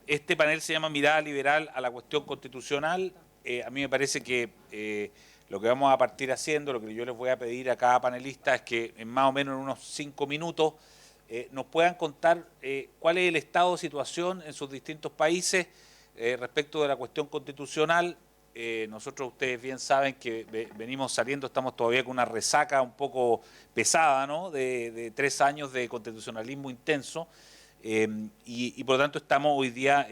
Este panel se llama Mirada Liberal a la Cuestión Constitucional. A mí me parece que lo que vamos a partir haciendo, lo que yo les voy a pedir a cada panelista es que en más o menos en unos 5 minutos nos puedan contar cuál es el estado de situación en sus distintos países respecto de la cuestión constitucional. Nosotros, ustedes bien saben que venimos saliendo, estamos todavía con una resaca un poco pesada, ¿no? de 3 años de constitucionalismo intenso. Y por lo tanto estamos hoy día,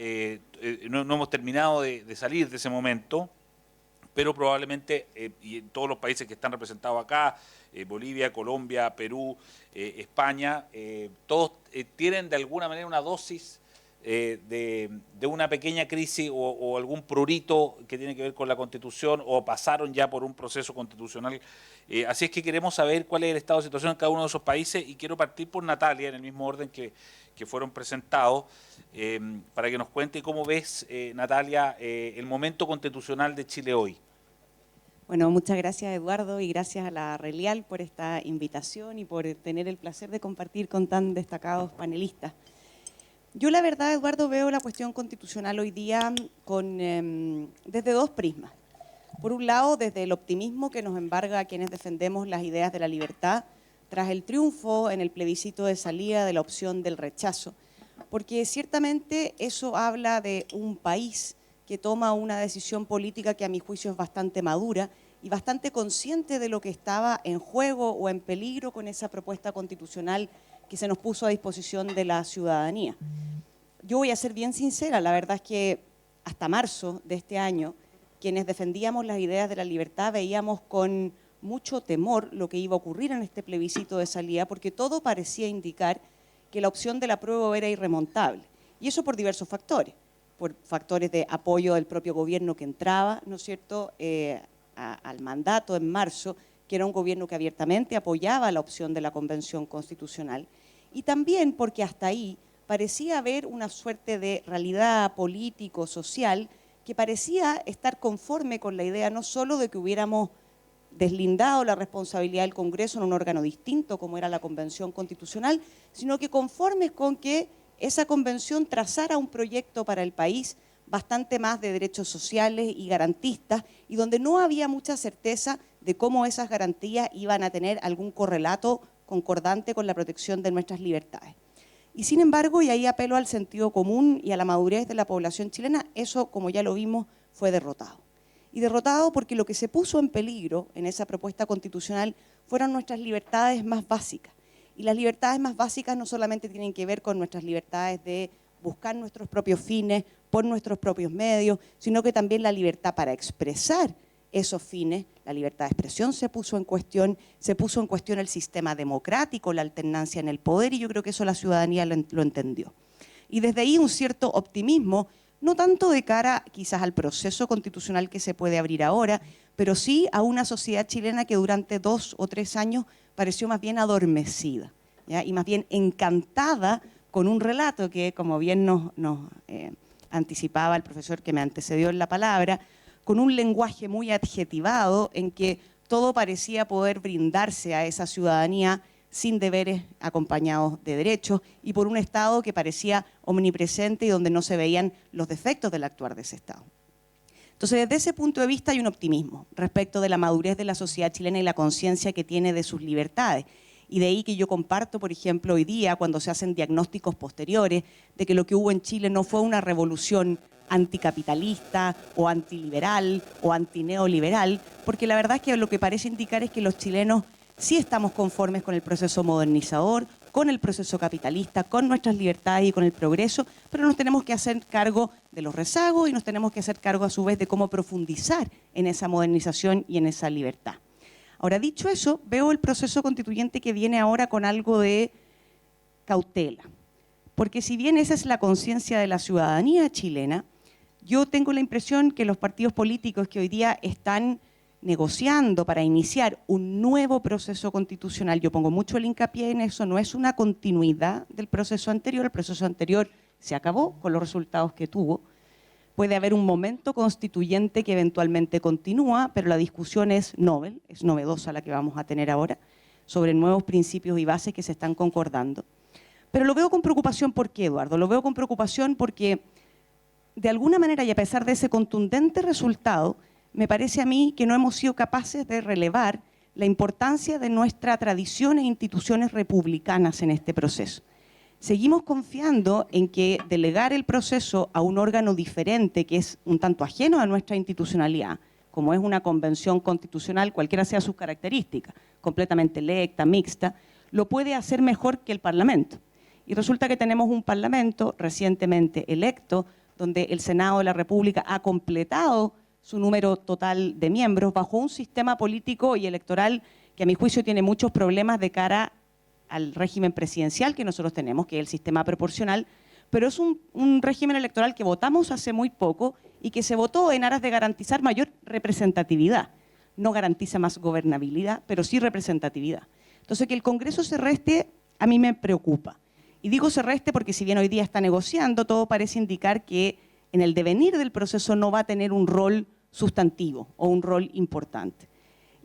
no hemos terminado de salir de ese momento, pero probablemente, y en todos los países que están representados acá, Bolivia, Colombia, Perú, España, todos tienen de alguna manera una dosis de una pequeña crisis o algún prurito que tiene que ver con la Constitución o pasaron ya por un proceso constitucional. Así es que queremos saber cuál es el estado de situación en cada uno de esos países y quiero partir por Natalia en el mismo orden que fueron presentados para que nos cuente cómo ves, Natalia, el momento constitucional de Chile hoy. Bueno, muchas gracias Eduardo y gracias a la Relial por esta invitación y por tener el placer de compartir con tan destacados panelistas. Yo la verdad, Eduardo, veo la cuestión constitucional hoy día desde 2 prismas. Por un lado, desde el optimismo que nos embarga a quienes defendemos las ideas de la libertad tras el triunfo en el plebiscito de salida de la opción del rechazo, porque ciertamente eso habla de un país que toma una decisión política que a mi juicio es bastante madura y bastante consciente de lo que estaba en juego o en peligro con esa propuesta constitucional que se nos puso a disposición de la ciudadanía. Yo voy a ser bien sincera, la verdad es que hasta marzo de este año, quienes defendíamos las ideas de la libertad veíamos con mucho temor lo que iba a ocurrir en este plebiscito de salida, porque todo parecía indicar que la opción del apruebo era irremontable. Y eso por diversos factores, por factores de apoyo del propio gobierno que entraba, ¿no es cierto?, al mandato en marzo, que era un gobierno que abiertamente apoyaba la opción de la Convención Constitucional, y también porque hasta ahí parecía haber una suerte de realidad político-social que parecía estar conforme con la idea no solo de que hubiéramos deslindado la responsabilidad del Congreso en un órgano distinto como era la Convención Constitucional, sino que conformes con que esa convención trazara un proyecto para el país bastante más de derechos sociales y garantistas, y donde no había mucha certeza de cómo esas garantías iban a tener algún correlato concordante con la protección de nuestras libertades. Y sin embargo, y ahí apelo al sentido común y a la madurez de la población chilena, eso, como ya lo vimos, fue derrotado. Y derrotado porque lo que se puso en peligro en esa propuesta constitucional fueron nuestras libertades más básicas. Y las libertades más básicas no solamente tienen que ver con nuestras libertades de buscar nuestros propios fines por nuestros propios medios, sino que también la libertad para expresar esos fines, la libertad de expresión se puso en cuestión el sistema democrático, la alternancia en el poder, y yo creo que eso la ciudadanía lo entendió. Y desde ahí un cierto optimismo, no tanto de cara quizás al proceso constitucional que se puede abrir ahora, pero sí a una sociedad chilena que durante 2 o 3 años pareció más bien adormecida, ¿ya? Y más bien encantada con un relato que, como bien nos anticipaba el profesor que me antecedió en la palabra, con un lenguaje muy adjetivado en que todo parecía poder brindarse a esa ciudadanía sin deberes acompañados de derechos y por un Estado que parecía omnipresente y donde no se veían los defectos del actuar de ese Estado. Entonces, desde ese punto de vista hay un optimismo respecto de la madurez de la sociedad chilena y la conciencia que tiene de sus libertades. Y de ahí que yo comparto, por ejemplo, hoy día, cuando se hacen diagnósticos posteriores, de que lo que hubo en Chile no fue una revolución anticapitalista o antiliberal o antineoliberal, porque la verdad es que lo que parece indicar es que los chilenos sí estamos conformes con el proceso modernizador, con el proceso capitalista, con nuestras libertades y con el progreso, pero nos tenemos que hacer cargo de los rezagos y nos tenemos que hacer cargo a su vez de cómo profundizar en esa modernización y en esa libertad. Ahora, dicho eso, veo el proceso constituyente que viene ahora con algo de cautela, porque si bien esa es la conciencia de la ciudadanía chilena, yo tengo la impresión que los partidos políticos que hoy día están negociando para iniciar un nuevo proceso constitucional, yo pongo mucho el hincapié en eso, no es una continuidad del proceso anterior, el proceso anterior se acabó con los resultados que tuvo. Puede haber un momento constituyente que eventualmente continúa, pero la discusión es novedosa la que vamos a tener ahora, sobre nuevos principios y bases que se están concordando. Pero lo veo con preocupación, ¿por qué, Eduardo? Lo veo con preocupación porque de alguna manera, y a pesar de ese contundente resultado, me parece a mí que no hemos sido capaces de relevar la importancia de nuestra tradición e instituciones republicanas en este proceso. Seguimos confiando en que delegar el proceso a un órgano diferente, que es un tanto ajeno a nuestra institucionalidad, como es una convención constitucional, cualquiera sea sus características, completamente electa, mixta, lo puede hacer mejor que el Parlamento. Y resulta que tenemos un Parlamento recientemente electo, donde el Senado de la República ha completado su número total de miembros bajo un sistema político y electoral que a mi juicio tiene muchos problemas de cara al régimen presidencial que nosotros tenemos, que es el sistema proporcional, pero es un régimen electoral que votamos hace muy poco y que se votó en aras de garantizar mayor representatividad. No garantiza más gobernabilidad, pero sí representatividad. Entonces, que el Congreso se reste a mí me preocupa. Y digo se reste porque si bien hoy día está negociando, todo parece indicar que en el devenir del proceso no va a tener un rol sustantivo o un rol importante.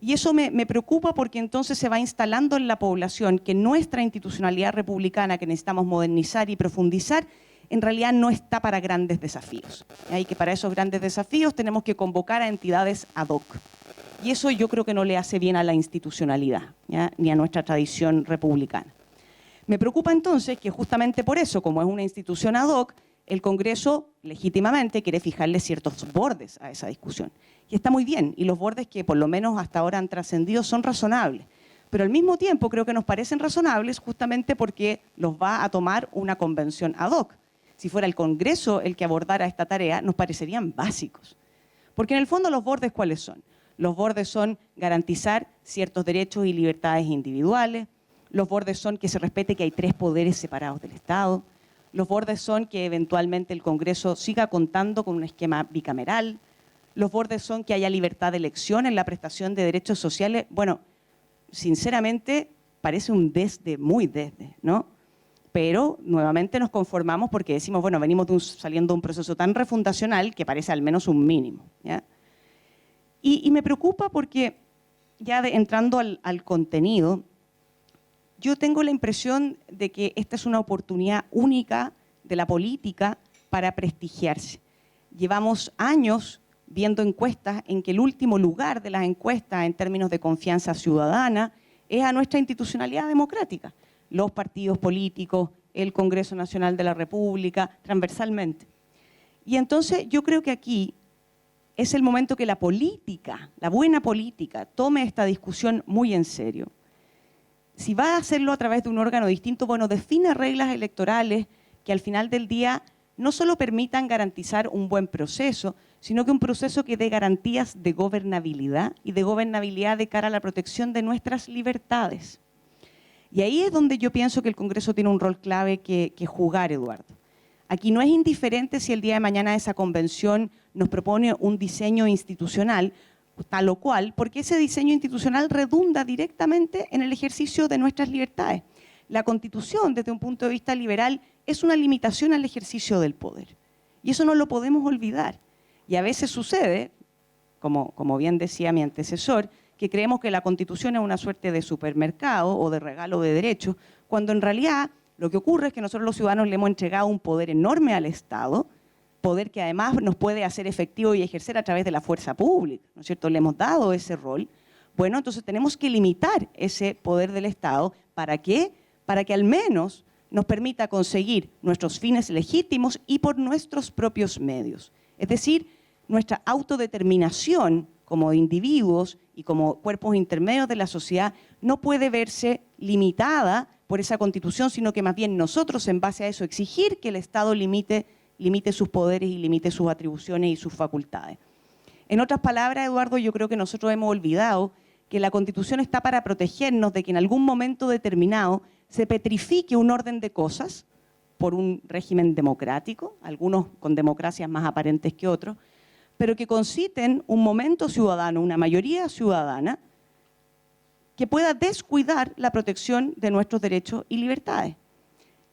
Y eso me preocupa porque entonces se va instalando en la población que nuestra institucionalidad republicana, que necesitamos modernizar y profundizar, en realidad no está para grandes desafíos. Y que para esos grandes desafíos tenemos que convocar a entidades ad hoc. Y eso yo creo que no le hace bien a la institucionalidad, ¿ya? Ni a nuestra tradición republicana. Me preocupa entonces que justamente por eso, como es una institución ad hoc, el Congreso legítimamente quiere fijarle ciertos bordes a esa discusión. Y está muy bien, y los bordes que por lo menos hasta ahora han trascendido son razonables. Pero al mismo tiempo creo que nos parecen razonables justamente porque los va a tomar una convención ad hoc. Si fuera el Congreso el que abordara esta tarea, nos parecerían básicos. Porque en el fondo los bordes, ¿cuáles son? Los bordes son garantizar ciertos derechos y libertades individuales. Los bordes son que se respete que hay 3 poderes separados del Estado. Los bordes son que eventualmente el Congreso siga contando con un esquema bicameral. Los bordes son que haya libertad de elección en la prestación de derechos sociales. Bueno, sinceramente parece un desde, muy desde, ¿no? Pero nuevamente nos conformamos porque decimos, bueno, venimos saliendo de un proceso tan refundacional que parece al menos un mínimo, ¿ya? Y me preocupa porque ya entrando al contenido, yo tengo la impresión de que esta es una oportunidad única de la política para prestigiarse. Llevamos años viendo encuestas en que el último lugar de las encuestas en términos de confianza ciudadana es a nuestra institucionalidad democrática, los partidos políticos, el Congreso Nacional de la República, transversalmente. Y entonces yo creo que aquí es el momento que la política, la buena política, tome esta discusión muy en serio. Si va a hacerlo a través de un órgano distinto, bueno, define reglas electorales que al final del día no solo permitan garantizar un buen proceso, sino que un proceso que dé garantías de gobernabilidad y de gobernabilidad de cara a la protección de nuestras libertades. Y ahí es donde yo pienso que el Congreso tiene un rol clave que jugar, Eduardo. Aquí no es indiferente si el día de mañana esa convención nos propone un diseño institucional, tal o cual, porque ese diseño institucional redunda directamente en el ejercicio de nuestras libertades. La Constitución, desde un punto de vista liberal, es una limitación al ejercicio del poder. Y eso no lo podemos olvidar. Y a veces sucede, como bien decía mi antecesor, que creemos que la Constitución es una suerte de supermercado o de regalo de derechos, cuando en realidad lo que ocurre es que nosotros los ciudadanos le hemos entregado un poder enorme al Estado, poder que además nos puede hacer efectivo y ejercer a través de la fuerza pública, ¿no es cierto? Le hemos dado ese rol. Bueno, entonces tenemos que limitar ese poder del Estado. ¿Para qué? Para que al menos nos permita conseguir nuestros fines legítimos y por nuestros propios medios. Es decir, nuestra autodeterminación como individuos y como cuerpos intermedios de la sociedad no puede verse limitada por esa Constitución, sino que más bien nosotros en base a eso exigir que el Estado limite sus poderes y limite sus atribuciones y sus facultades. En otras palabras, Eduardo, yo creo que nosotros hemos olvidado que la Constitución está para protegernos de que en algún momento determinado se petrifique un orden de cosas por un régimen democrático, algunos con democracias más aparentes que otros, pero que conciten un momento ciudadano, una mayoría ciudadana, que pueda descuidar la protección de nuestros derechos y libertades.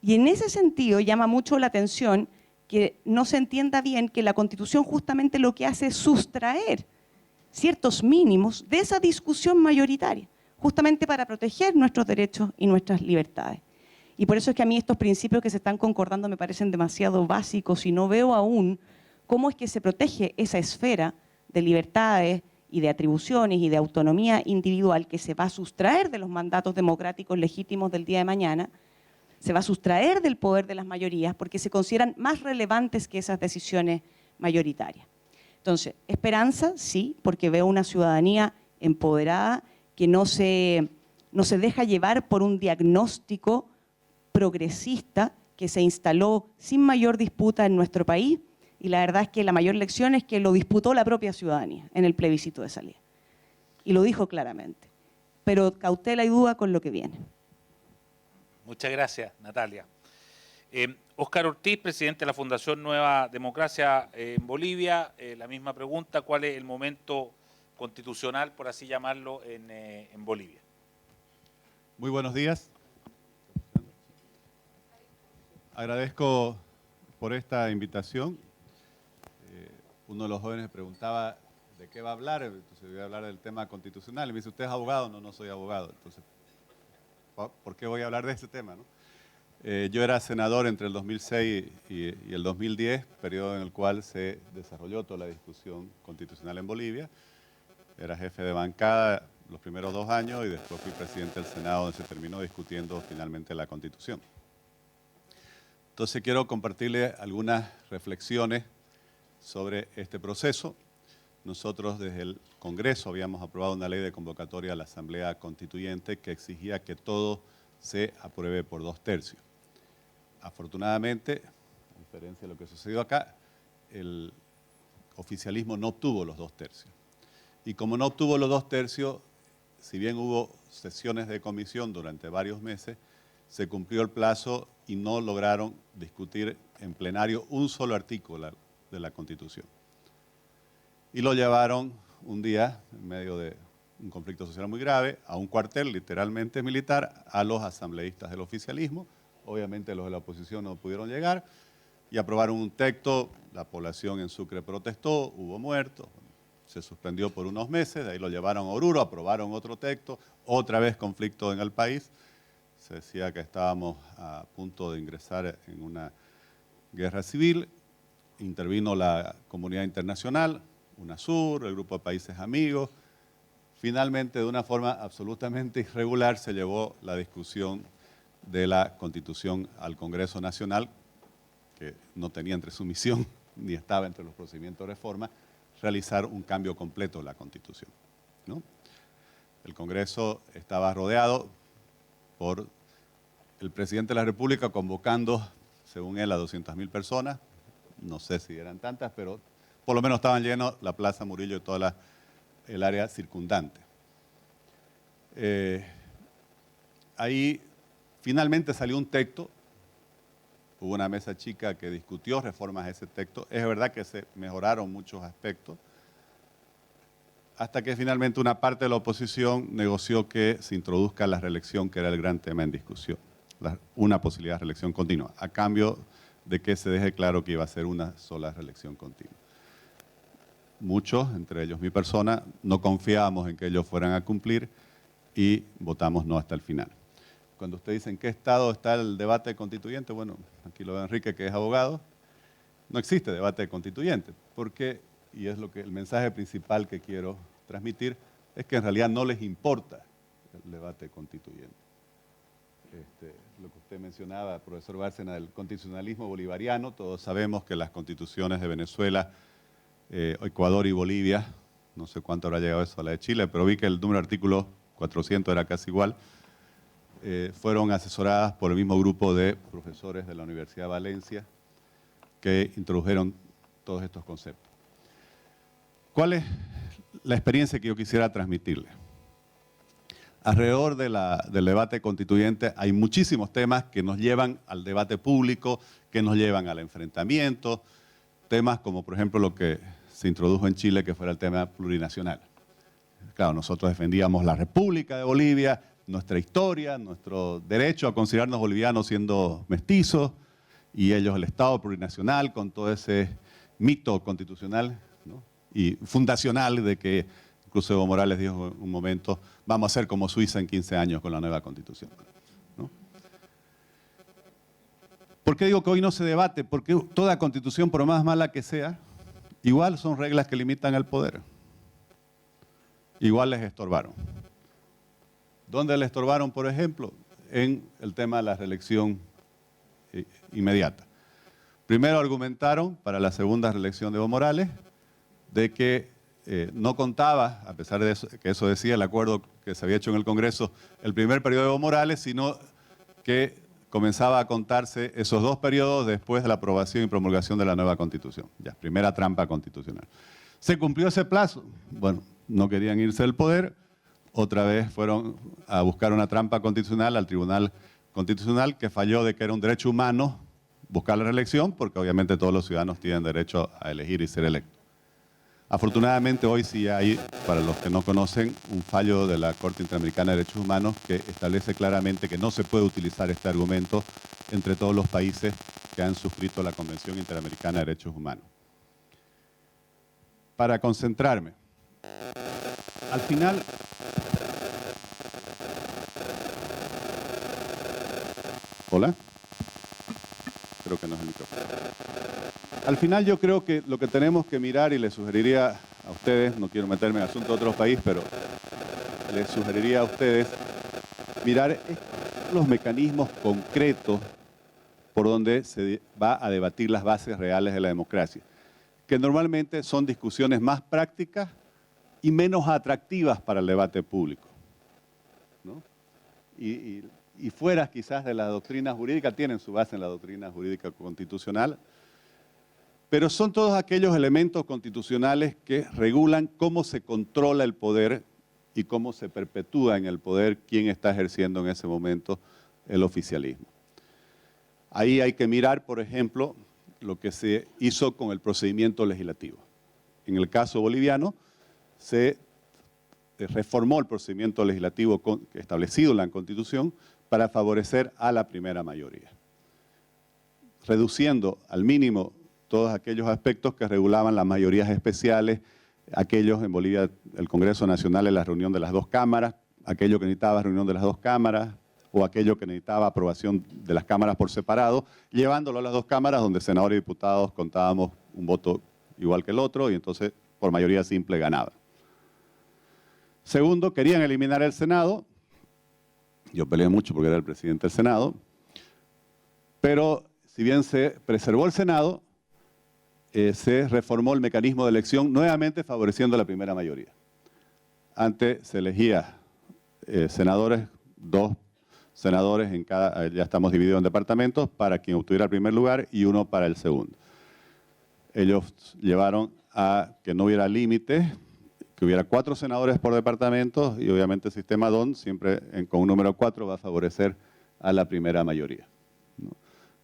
Y en ese sentido llama mucho la atención que no se entienda bien que la Constitución justamente lo que hace es sustraer ciertos mínimos de esa discusión mayoritaria, justamente para proteger nuestros derechos y nuestras libertades. Y por eso es que a mí estos principios que se están concordando me parecen demasiado básicos y no veo aún cómo es que se protege esa esfera de libertades y de atribuciones y de autonomía individual que se va a sustraer de los mandatos democráticos legítimos del día de mañana, se va a sustraer del poder de las mayorías porque se consideran más relevantes que esas decisiones mayoritarias. Entonces, esperanza, sí, porque veo una ciudadanía empoderada que no se deja llevar por un diagnóstico progresista que se instaló sin mayor disputa en nuestro país, y la verdad es que la mayor lección es que lo disputó la propia ciudadanía en el plebiscito de salida. Y lo dijo claramente. Pero cautela y duda con lo que viene. Muchas gracias, Natalia. Óscar Ortiz, presidente de la Fundación Nueva Democracia en Bolivia. La misma pregunta, ¿cuál es el momento constitucional, por así llamarlo, en Bolivia? Muy buenos días. Agradezco por esta invitación. Uno de los jóvenes preguntaba de qué va a hablar, entonces voy a hablar del tema constitucional. Y me dice, ¿usted es abogado? No, no soy abogado. Entonces, ¿por qué voy a hablar de este tema, no? Yo era senador entre el 2006 y el 2010, periodo en el cual se desarrolló toda la discusión constitucional en Bolivia. Era jefe de bancada los primeros 2 años y después fui presidente del Senado, donde se terminó discutiendo finalmente la Constitución. Entonces quiero compartirle algunas reflexiones sobre este proceso. Nosotros desde el Congreso habíamos aprobado una ley de convocatoria a la Asamblea Constituyente que exigía que todo se apruebe por 2/3. Afortunadamente, a diferencia de lo que sucedió acá, el oficialismo no obtuvo los 2/3. Y como no obtuvo los 2/3, si bien hubo sesiones de comisión durante varios meses, se cumplió el plazo y no lograron discutir en plenario un solo artículo de la Constitución. Y lo llevaron un día, en medio de un conflicto social muy grave, a un cuartel literalmente militar, a los asambleístas del oficialismo. Obviamente los de la oposición no pudieron llegar y aprobaron un texto. La población en Sucre protestó, hubo muertos, se suspendió por unos meses, de ahí lo llevaron a Oruro, aprobaron otro texto, otra vez conflicto en el país. Se decía que estábamos a punto de ingresar en una guerra civil. Intervino la comunidad internacional, UNASUR, el Grupo de Países Amigos. Finalmente, de una forma absolutamente irregular, se llevó la discusión de la Constitución al Congreso Nacional, que no tenía entre su misión, ni estaba entre los procedimientos de reforma, realizar un cambio completo de la Constitución, ¿no? El Congreso estaba rodeado por el presidente de la República convocando, según él, a 200.000 personas. No sé si eran tantas, pero por lo menos estaban llenos la Plaza Murillo y toda el área circundante. Ahí finalmente salió un texto, hubo una mesa chica que discutió reformas a ese texto. Es verdad que se mejoraron muchos aspectos, hasta que finalmente una parte de la oposición negoció que se introduzca la reelección, que era el gran tema en discusión, una posibilidad de reelección continua, a cambio de que se deje claro que iba a ser una sola reelección continua. Muchos, entre ellos mi persona, no confiábamos en que ellos fueran a cumplir y votamos no hasta el final. Cuando usted dice en qué estado está el debate constituyente, bueno, aquí lo ve Enrique, que es abogado, no existe debate constituyente, porque, y es el mensaje principal que quiero transmitir, es que en realidad no les importa el debate constituyente. Lo que usted mencionaba, profesor Bárcena, del constitucionalismo bolivariano, todos sabemos que las constituciones de Venezuela, Ecuador y Bolivia, no sé cuánto habrá llegado eso a la de Chile, pero vi que el número de artículos 400 era casi igual, fueron asesoradas por el mismo grupo de profesores de la Universidad de Valencia que introdujeron todos estos conceptos. ¿Cuál es la experiencia que yo quisiera transmitirle? Alrededor del debate constituyente hay muchísimos temas que nos llevan al debate público, que nos llevan al enfrentamiento, temas como por ejemplo lo que se introdujo en Chile, que fuera el tema plurinacional. Claro, nosotros defendíamos la República de Bolivia, nuestra historia, nuestro derecho a considerarnos bolivianos siendo mestizos, y ellos el Estado plurinacional con todo ese mito constitucional, ¿no? Y fundacional de que incluso Evo Morales dijo en un momento, vamos a ser como Suiza en 15 años con la nueva Constitución, ¿no? ¿Por qué digo que hoy no se debate? Porque toda Constitución, por más mala que sea, igual son reglas que limitan el poder. Igual les estorbaron. ¿Dónde les estorbaron, por ejemplo? En el tema de la reelección inmediata. Primero argumentaron para la segunda reelección de Evo Morales de que no contaba, a pesar de eso, que eso decía el acuerdo que se había hecho en el Congreso, el primer periodo de Evo Morales, sino que comenzaba a contarse esos 2 periodos después de la aprobación y promulgación de la nueva Constitución. Ya, primera trampa constitucional. ¿Se cumplió ese plazo? Bueno, no querían irse del poder, otra vez fueron a buscar una trampa constitucional al Tribunal Constitucional que falló de que era un derecho humano buscar la reelección, porque obviamente todos los ciudadanos tienen derecho a elegir y ser electos. Afortunadamente hoy sí hay, para los que no conocen, un fallo de la Corte Interamericana de Derechos Humanos que establece claramente que no se puede utilizar este argumento entre todos los países que han suscrito la Convención Interamericana de Derechos Humanos. Para concentrarme, al final, ¿hola? Creo que no es el micrófono. Al final yo creo que lo que tenemos que mirar, y les sugeriría a ustedes, no quiero meterme en asuntos de otros países, pero les sugeriría a ustedes mirar los mecanismos concretos por donde se va a debatir las bases reales de la democracia, que normalmente son discusiones más prácticas y menos atractivas para el debate público, ¿no? Y fuera quizás de la doctrina jurídica, tienen su base en la doctrina jurídica constitucional, pero son todos aquellos elementos constitucionales que regulan cómo se controla el poder y cómo se perpetúa en el poder quién está ejerciendo en ese momento el oficialismo. Ahí hay que mirar, por ejemplo, lo que se hizo con el procedimiento legislativo. En el caso boliviano, se reformó el procedimiento legislativo establecido en la Constitución para favorecer a la primera mayoría, reduciendo al mínimo todos aquellos aspectos que regulaban las mayorías especiales, aquellos en Bolivia, el Congreso Nacional en la reunión de las 2 cámaras, aquello que necesitaba reunión de las 2 cámaras, o aquello que necesitaba aprobación de las cámaras por separado, llevándolo a las 2 cámaras donde senadores y diputados contábamos un voto igual que el otro y entonces por mayoría simple ganaba. Segundo, querían eliminar el Senado. Yo peleé mucho porque era el presidente del Senado, pero si bien se preservó el Senado, se reformó el mecanismo de elección, nuevamente favoreciendo a la primera mayoría. Antes se elegía senadores, 2 senadores en cada, ya estamos divididos en departamentos, para quien obtuviera el primer lugar y 1 para el segundo. Ellos llevaron a que no hubiera límite, que hubiera 4 senadores por departamento y obviamente el sistema DON siempre con un número 4 va a favorecer a la primera mayoría, ¿no?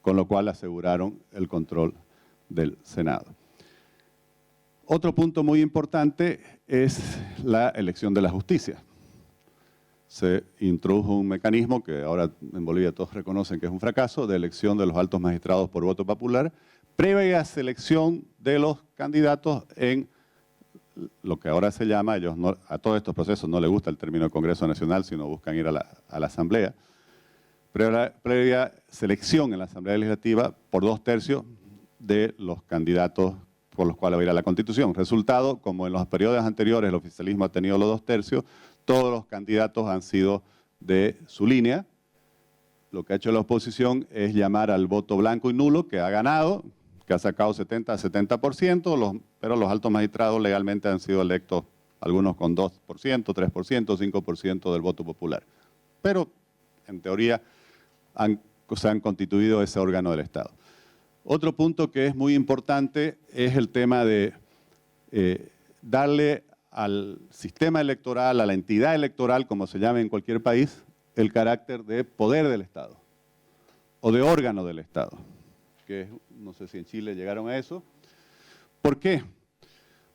Con lo cual aseguraron el control del Senado. Otro punto muy importante es la elección de la justicia. Se introdujo un mecanismo que ahora en Bolivia todos reconocen que es un fracaso, de elección de los altos magistrados por voto popular, previa selección de los candidatos en lo que ahora se llama, a todos estos procesos no les gusta el término Congreso Nacional, sino buscan ir a la Asamblea, previa selección en la Asamblea Legislativa por 2/3 de los candidatos por los cuales va a ir a la Constitución. Resultado, como en los periodos anteriores el oficialismo ha tenido los 2/3, todos los candidatos han sido de su línea. Lo que ha hecho la oposición es llamar al voto blanco y nulo, que ha ganado, que ha sacado 70 a 70%, pero los altos magistrados legalmente han sido electos, algunos con 2%, 3%, 5% del voto popular. Pero, en teoría, se han constituido ese órgano del Estado. Otro punto que es muy importante es el tema de darle al sistema electoral, a la entidad electoral, como se llame en cualquier país, el carácter de poder del Estado o de órgano del Estado, que no sé si en Chile llegaron a eso. ¿Por qué?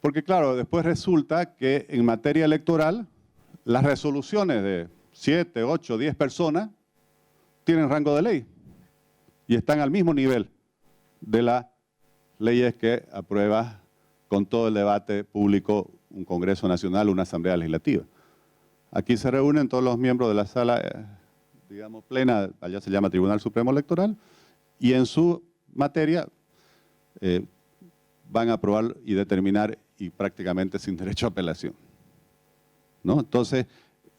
Porque claro, después resulta que en materia electoral las resoluciones de 7, 8, 10 personas tienen rango de ley y están al mismo nivel de las leyes que aprueba con todo el debate público un Congreso Nacional, una Asamblea Legislativa. Aquí se reúnen todos los miembros de la sala, digamos, plena, allá se llama Tribunal Supremo Electoral, y en su materia van a aprobar y determinar y prácticamente sin derecho a apelación, ¿no? Entonces,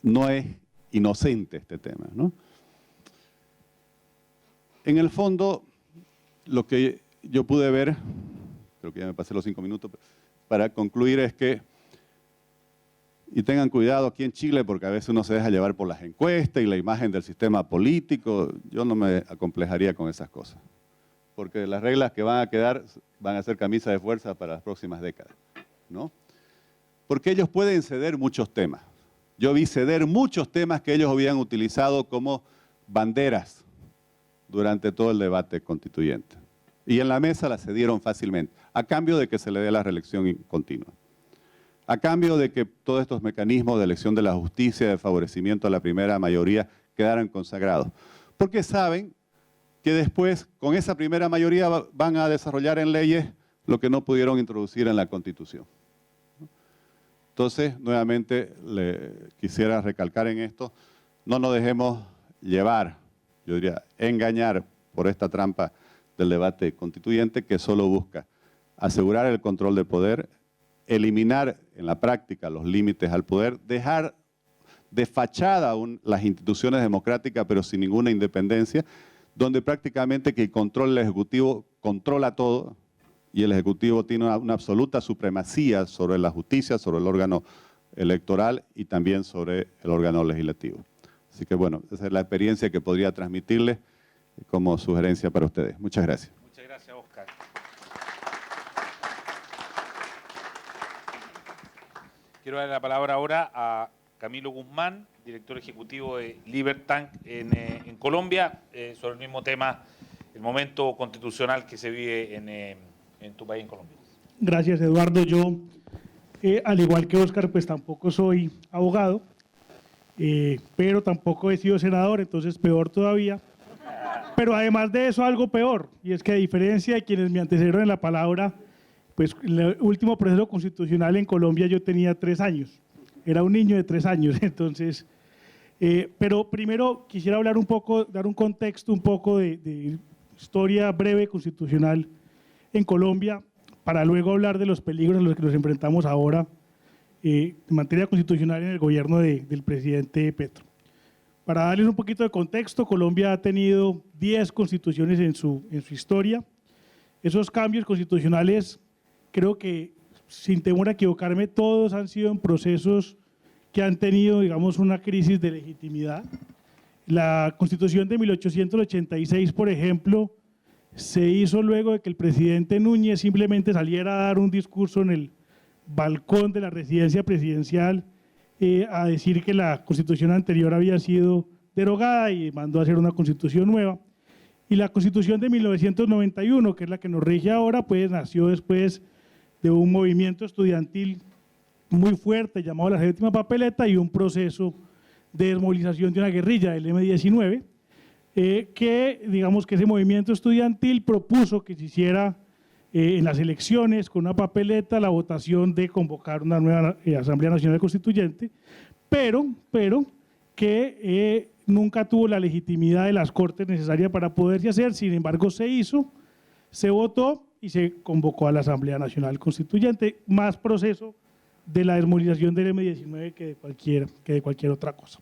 no es inocente este tema, ¿no? En el fondo, lo que yo pude ver, creo que ya me pasé los 5 minutos, para concluir es que, y tengan cuidado aquí en Chile porque a veces uno se deja llevar por las encuestas y la imagen del sistema político, yo no me acomplejaría con esas cosas, porque las reglas que van a quedar van a ser camisa de fuerza para las próximas décadas, ¿no? Porque ellos pueden ceder muchos temas. Yo vi ceder muchos temas que ellos habían utilizado como banderas durante todo el debate constituyente. Y en la mesa las cedieron fácilmente, a cambio de que se le dé la reelección continua. A cambio de que todos estos mecanismos de elección de la justicia, de favorecimiento a la primera mayoría, quedaran consagrados. Porque saben que después, con esa primera mayoría, van a desarrollar en leyes lo que no pudieron introducir en la Constitución. Entonces, nuevamente, quisiera recalcar en esto, no nos dejemos llevar, yo diría, engañar por esta trampa del debate constituyente que solo busca asegurar el control del poder, eliminar en la práctica los límites al poder, dejar de fachada las instituciones democráticas pero sin ninguna independencia, donde prácticamente que el control del Ejecutivo controla todo y el Ejecutivo tiene una absoluta supremacía sobre la justicia, sobre el órgano electoral y también sobre el órgano legislativo. Así que bueno, esa es la experiencia que podría transmitirles como sugerencia para ustedes. Muchas gracias. Muchas gracias, Oscar. Quiero dar la palabra ahora a Camilo Guzmán, director ejecutivo de Libertank en Colombia, sobre el mismo tema, el momento constitucional que se vive en tu país, en Colombia. Gracias, Eduardo. Yo, al igual que Oscar, pues tampoco soy abogado, pero tampoco he sido senador, entonces peor todavía. Pero además de eso, algo peor, y es que a diferencia de quienes me antecedieron en la palabra, pues el último proceso constitucional en Colombia yo tenía 3 años, era un niño de 3 años, entonces, pero primero quisiera hablar un poco, dar un contexto un poco de historia breve constitucional en Colombia, para luego hablar de los peligros a los que nos enfrentamos ahora en materia constitucional en el gobierno del presidente Petro. Para darles un poquito de contexto, Colombia ha tenido 10 constituciones en su historia. Esos cambios constitucionales, creo que, sin temor a equivocarme, todos han sido en procesos que han tenido, digamos, una crisis de legitimidad. La Constitución de 1886, por ejemplo, se hizo luego de que el presidente Núñez simplemente saliera a dar un discurso en el balcón de la residencia presidencial a decir que la Constitución anterior había sido derogada y mandó a hacer una Constitución nueva. Y la Constitución de 1991, que es la que nos rige ahora, pues nació después de un movimiento estudiantil muy fuerte llamado la Séptima Papeleta y un proceso de desmovilización de una guerrilla del M-19, que digamos que ese movimiento estudiantil propuso que se hiciera en las elecciones con una papeleta la votación de convocar una nueva Asamblea Nacional Constituyente, pero que nunca tuvo la legitimidad de las Cortes necesaria para poderse hacer. Sin embargo, se hizo, se votó y se convocó a la Asamblea Nacional Constituyente, más proceso de la desmovilización del M-19 que de cualquier otra cosa.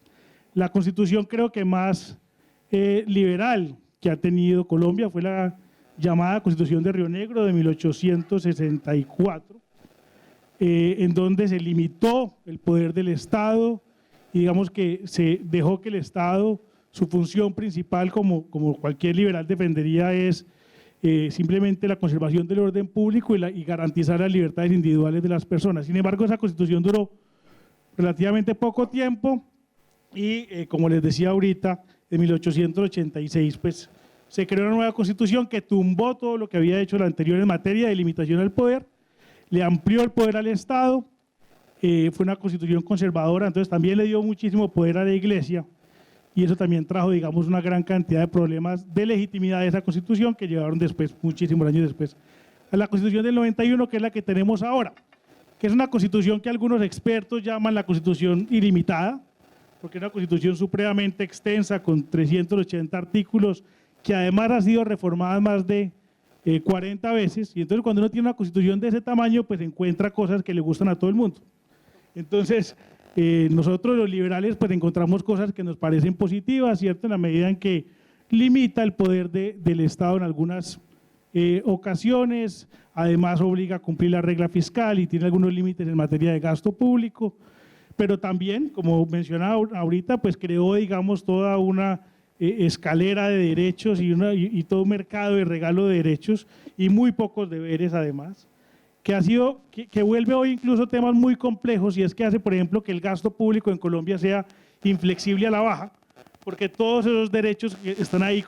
La Constitución creo que más liberal que ha tenido Colombia fue la llamada Constitución de Río Negro de 1864, en donde se limitó el poder del Estado y digamos que se dejó que el Estado, su función principal como cualquier liberal defendería es simplemente la conservación del orden público y garantizar las libertades individuales de las personas. Sin embargo, esa Constitución duró relativamente poco tiempo y como les decía ahorita, en 1886 pues se creó una nueva Constitución que tumbó todo lo que había hecho la anterior en materia de limitación del poder, le amplió el poder al Estado, fue una Constitución conservadora, entonces también le dio muchísimo poder a la Iglesia y eso también trajo, digamos, una gran cantidad de problemas de legitimidad de esa Constitución que llevaron después, muchísimos años después, a la Constitución del 91, que es la que tenemos ahora, que es una Constitución que algunos expertos llaman la Constitución ilimitada, porque es una Constitución supremamente extensa con 380 artículos, que además ha sido reformada más de 40 veces, y entonces cuando uno tiene una constitución de ese tamaño, pues encuentra cosas que le gustan a todo el mundo. Entonces, nosotros los liberales pues encontramos cosas que nos parecen positivas, ¿cierto? En la medida en que limita el poder del Estado en algunas ocasiones, además obliga a cumplir la regla fiscal y tiene algunos límites en materia de gasto público, pero también, como mencionaba ahorita, pues creó, digamos, toda una escalera de derechos y todo un mercado de regalo de derechos y muy pocos deberes además, que vuelve hoy incluso temas muy complejos, y es que hace, por ejemplo, que el gasto público en Colombia sea inflexible a la baja, porque todos esos derechos están ahí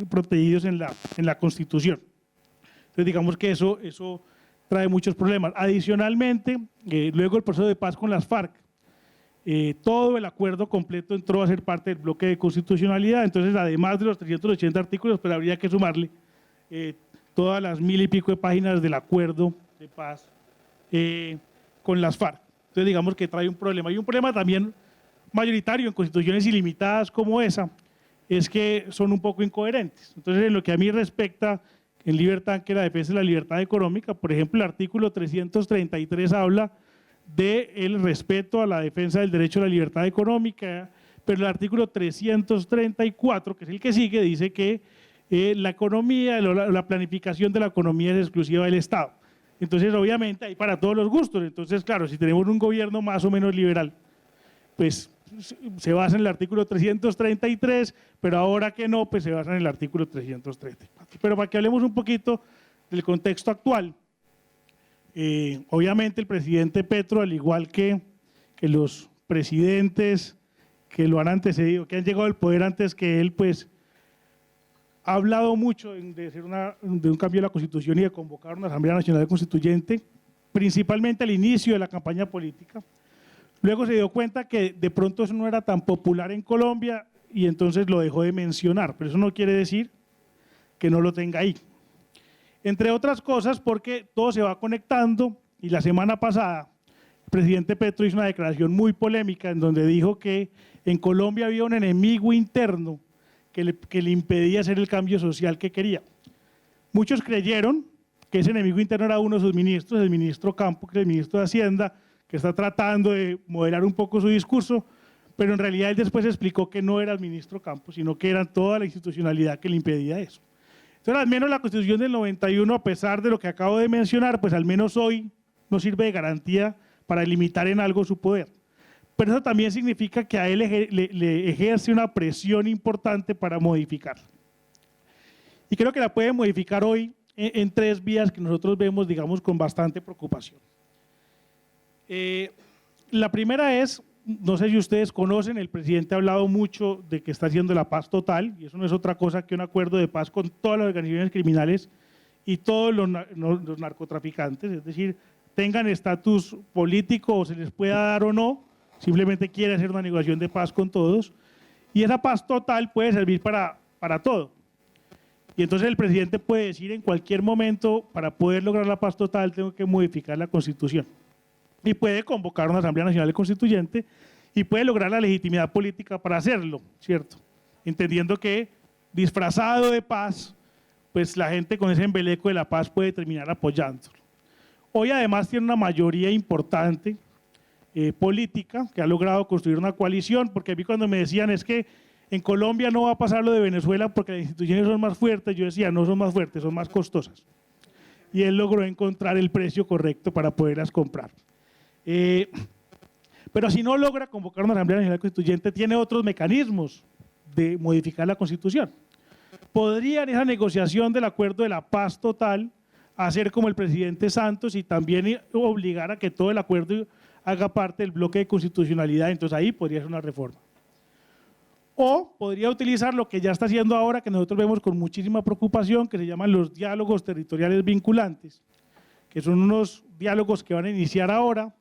protegidos en la Constitución. Entonces, digamos que eso trae muchos problemas. Adicionalmente, luego el proceso de paz con las FARC, todo el acuerdo completo entró a ser parte del bloque de constitucionalidad. Entonces, además de los 380 artículos, pues habría que sumarle todas las 1000 y pico de páginas del acuerdo de paz con las FARC. Entonces, digamos que trae un problema. Y un problema también mayoritario en constituciones ilimitadas como esa, es que son un poco incoherentes. Entonces, en lo que a mí respecta, en libertad, que la defensa de la libertad económica, por ejemplo, el artículo 333 habla del respeto a la defensa del derecho a la libertad económica, pero el artículo 334, que es el que sigue, dice que la economía, la planificación de la economía es exclusiva del Estado. Entonces, obviamente, hay para todos los gustos. Entonces, claro, si tenemos un gobierno más o menos liberal, pues se basa en el artículo 333, pero ahora que no, pues se basa en el artículo 334. Pero para que hablemos un poquito del contexto actual, obviamente el presidente Petro, al igual que los presidentes que lo han antecedido, que han llegado al poder antes que él, pues ha hablado mucho de un cambio de la Constitución y de convocar una Asamblea Nacional Constituyente, principalmente al inicio de la campaña política. Luego se dio cuenta que de pronto eso no era tan popular en Colombia y entonces lo dejó de mencionar, pero eso no quiere decir que no lo tenga ahí. Entre otras cosas porque todo se va conectando, y la semana pasada el presidente Petro hizo una declaración muy polémica en donde dijo que en Colombia había un enemigo interno que le impedía hacer el cambio social que quería. Muchos creyeron que ese enemigo interno era uno de sus ministros, el ministro Campo, que es el ministro de Hacienda, que está tratando de modelar un poco su discurso, pero en realidad él después explicó que no era el ministro Campos, sino que era toda la institucionalidad que le impedía eso. Entonces, al menos la Constitución del 91, a pesar de lo que acabo de mencionar, pues al menos hoy no sirve de garantía para limitar en algo su poder. Pero eso también significa que a él le ejerce una presión importante para modificarla. Y creo que la puede modificar hoy en 3 vías que nosotros vemos, digamos, con bastante preocupación. La primera es, no sé si ustedes conocen, el presidente ha hablado mucho de que está haciendo la paz total, y eso no es otra cosa que un acuerdo de paz con todas las organizaciones criminales y todos los narcotraficantes, es decir, tengan estatus político o se les pueda dar o no, simplemente quiere hacer una negociación de paz con todos, y esa paz total puede servir para todo. Y entonces el presidente puede decir en cualquier momento, para poder lograr la paz total tengo que modificar la Constitución. Y puede convocar una Asamblea Nacional Constituyente y puede lograr la legitimidad política para hacerlo, ¿cierto? Entendiendo que disfrazado de paz, pues la gente con ese embeleco de la paz puede terminar apoyándolo. Hoy además tiene una mayoría importante política que ha logrado construir una coalición, porque a mí cuando me decían es que en Colombia no va a pasar lo de Venezuela porque las instituciones son más fuertes, yo decía no son más fuertes, son más costosas. Y él logró encontrar el precio correcto para poderlas comprar. Pero si no logra convocar una Asamblea Nacional Constituyente, tiene otros mecanismos de modificar la Constitución. Podría en esa negociación del acuerdo de la paz total hacer como el presidente Santos y también obligar a que todo el acuerdo haga parte del bloque de constitucionalidad, entonces ahí podría ser una reforma. O podría utilizar lo que ya está haciendo ahora, que nosotros vemos con muchísima preocupación, que se llaman los diálogos territoriales vinculantes, que son unos diálogos que van a iniciar ahora,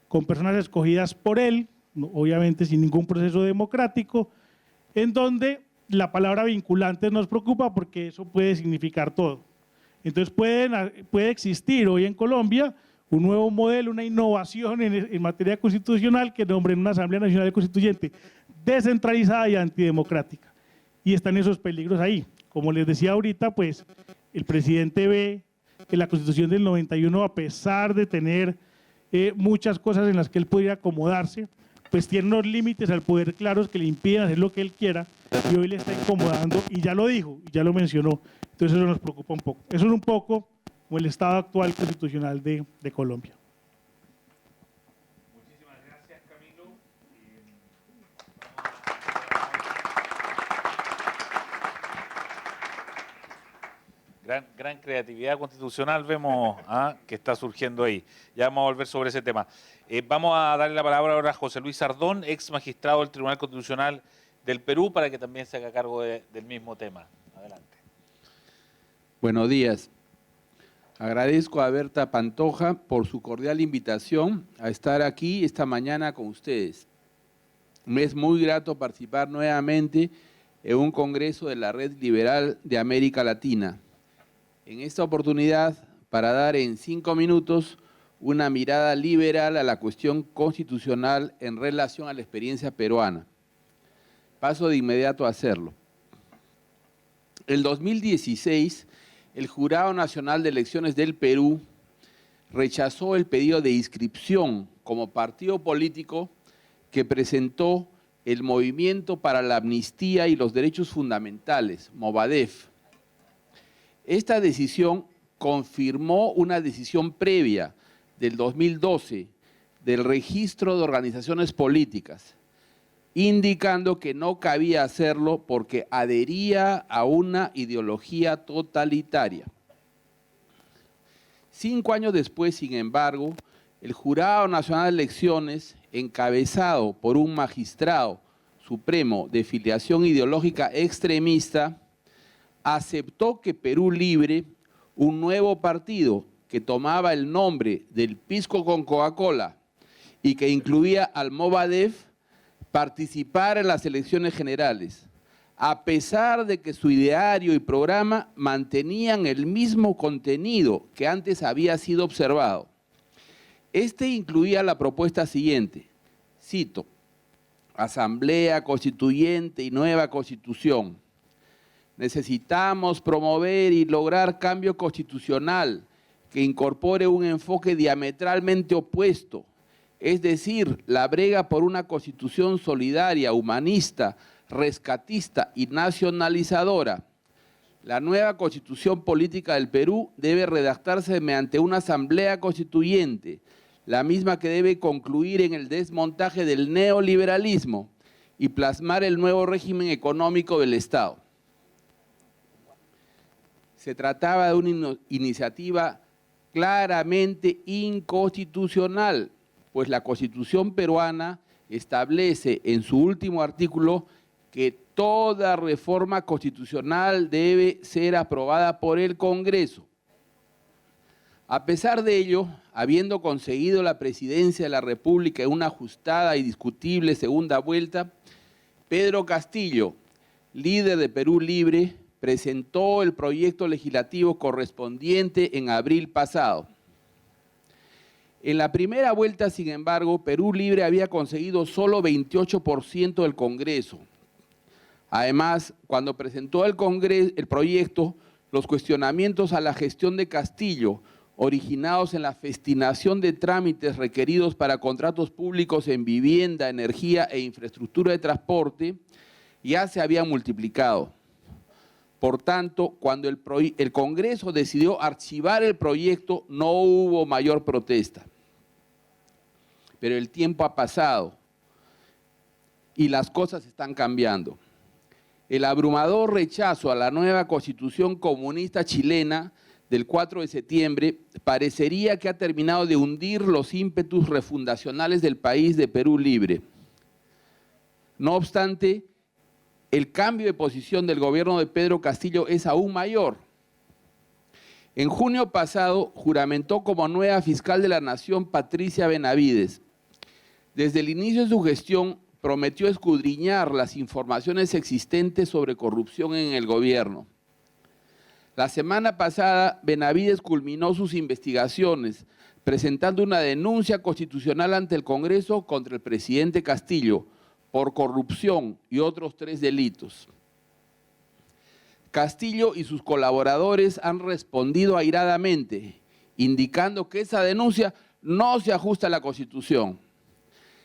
con personas escogidas por él, obviamente sin ningún proceso democrático, en donde la palabra vinculante nos preocupa porque eso puede significar todo. Entonces puede existir hoy en Colombia un nuevo modelo, una innovación en materia constitucional que nombren una Asamblea Nacional Constituyente descentralizada y antidemocrática. Y están esos peligros ahí. Como les decía ahorita, pues el presidente ve que la Constitución del 91, a pesar de tener muchas cosas en las que él podría acomodarse, pues tiene unos límites al poder claros que le impiden hacer lo que él quiera, y hoy le está incomodando, y ya lo dijo, y ya lo mencionó. Entonces eso nos preocupa un poco. Eso es un poco como el estado actual constitucional de Colombia. Muchísimas gracias, Camilo. Gran creatividad constitucional vemos que está surgiendo ahí. Ya vamos a volver sobre ese tema. Vamos a darle la palabra ahora a José Luis Sardón, ex magistrado del Tribunal Constitucional del Perú, para que también se haga cargo del mismo tema. Adelante. Buenos días. Agradezco a Berta Pantoja por su cordial invitación a estar aquí esta mañana con ustedes. Me es muy grato participar nuevamente en un congreso de la Red Liberal de América Latina. En esta oportunidad, para dar en 5 minutos una mirada liberal a la cuestión constitucional en relación a la experiencia peruana. Paso de inmediato a hacerlo. En 2016, el Jurado Nacional de Elecciones del Perú rechazó el pedido de inscripción como partido político que presentó el Movimiento para la Amnistía y los Derechos Fundamentales, Movadef. Esta decisión confirmó una decisión previa del 2012 del Registro de Organizaciones Políticas, indicando que no cabía hacerlo porque adhería a una ideología totalitaria. 5 años después, sin embargo, el Jurado Nacional de Elecciones, encabezado por un magistrado supremo de filiación ideológica extremista, aceptó que Perú Libre, un nuevo partido que tomaba el nombre del Pisco con Coca-Cola y que incluía al Movadef, participara en las elecciones generales, a pesar de que su ideario y programa mantenían el mismo contenido que antes había sido observado. Este incluía la propuesta siguiente, cito, Asamblea Constituyente y nueva Constitución. Necesitamos promover y lograr cambio constitucional que incorpore un enfoque diametralmente opuesto, es decir, la brega por una constitución solidaria, humanista, rescatista y nacionalizadora. La nueva constitución política del Perú debe redactarse mediante una asamblea constituyente, la misma que debe concluir en el desmontaje del neoliberalismo y plasmar el nuevo régimen económico del Estado. Se trataba de una iniciativa claramente inconstitucional, pues la Constitución peruana establece en su último artículo que toda reforma constitucional debe ser aprobada por el Congreso. A pesar de ello, habiendo conseguido la presidencia de la República en una ajustada y discutible segunda vuelta, Pedro Castillo, líder de Perú Libre, presentó el proyecto legislativo correspondiente en abril pasado. En la primera vuelta, sin embargo, Perú Libre había conseguido solo 28% del Congreso. Además, cuando presentó el proyecto, los cuestionamientos a la gestión de Castillo, originados en la festinación de trámites requeridos para contratos públicos en vivienda, energía e infraestructura de transporte, ya se habían multiplicado. Por tanto, cuando el Congreso decidió archivar el proyecto, no hubo mayor protesta. Pero el tiempo ha pasado y las cosas están cambiando. El abrumador rechazo a la nueva Constitución comunista chilena del 4 de septiembre parecería que ha terminado de hundir los ímpetus refundacionales del país de Perú Libre. No obstante, el cambio de posición del gobierno de Pedro Castillo es aún mayor. En junio pasado juramentó como nueva fiscal de la Nación Patricia Benavides. Desde el inicio de su gestión prometió escudriñar las informaciones existentes sobre corrupción en el gobierno. La semana pasada, Benavides culminó sus investigaciones, presentando una denuncia constitucional ante el Congreso contra el presidente Castillo por corrupción y otros 3 delitos. Castillo y sus colaboradores han respondido airadamente, indicando que esa denuncia no se ajusta a la Constitución.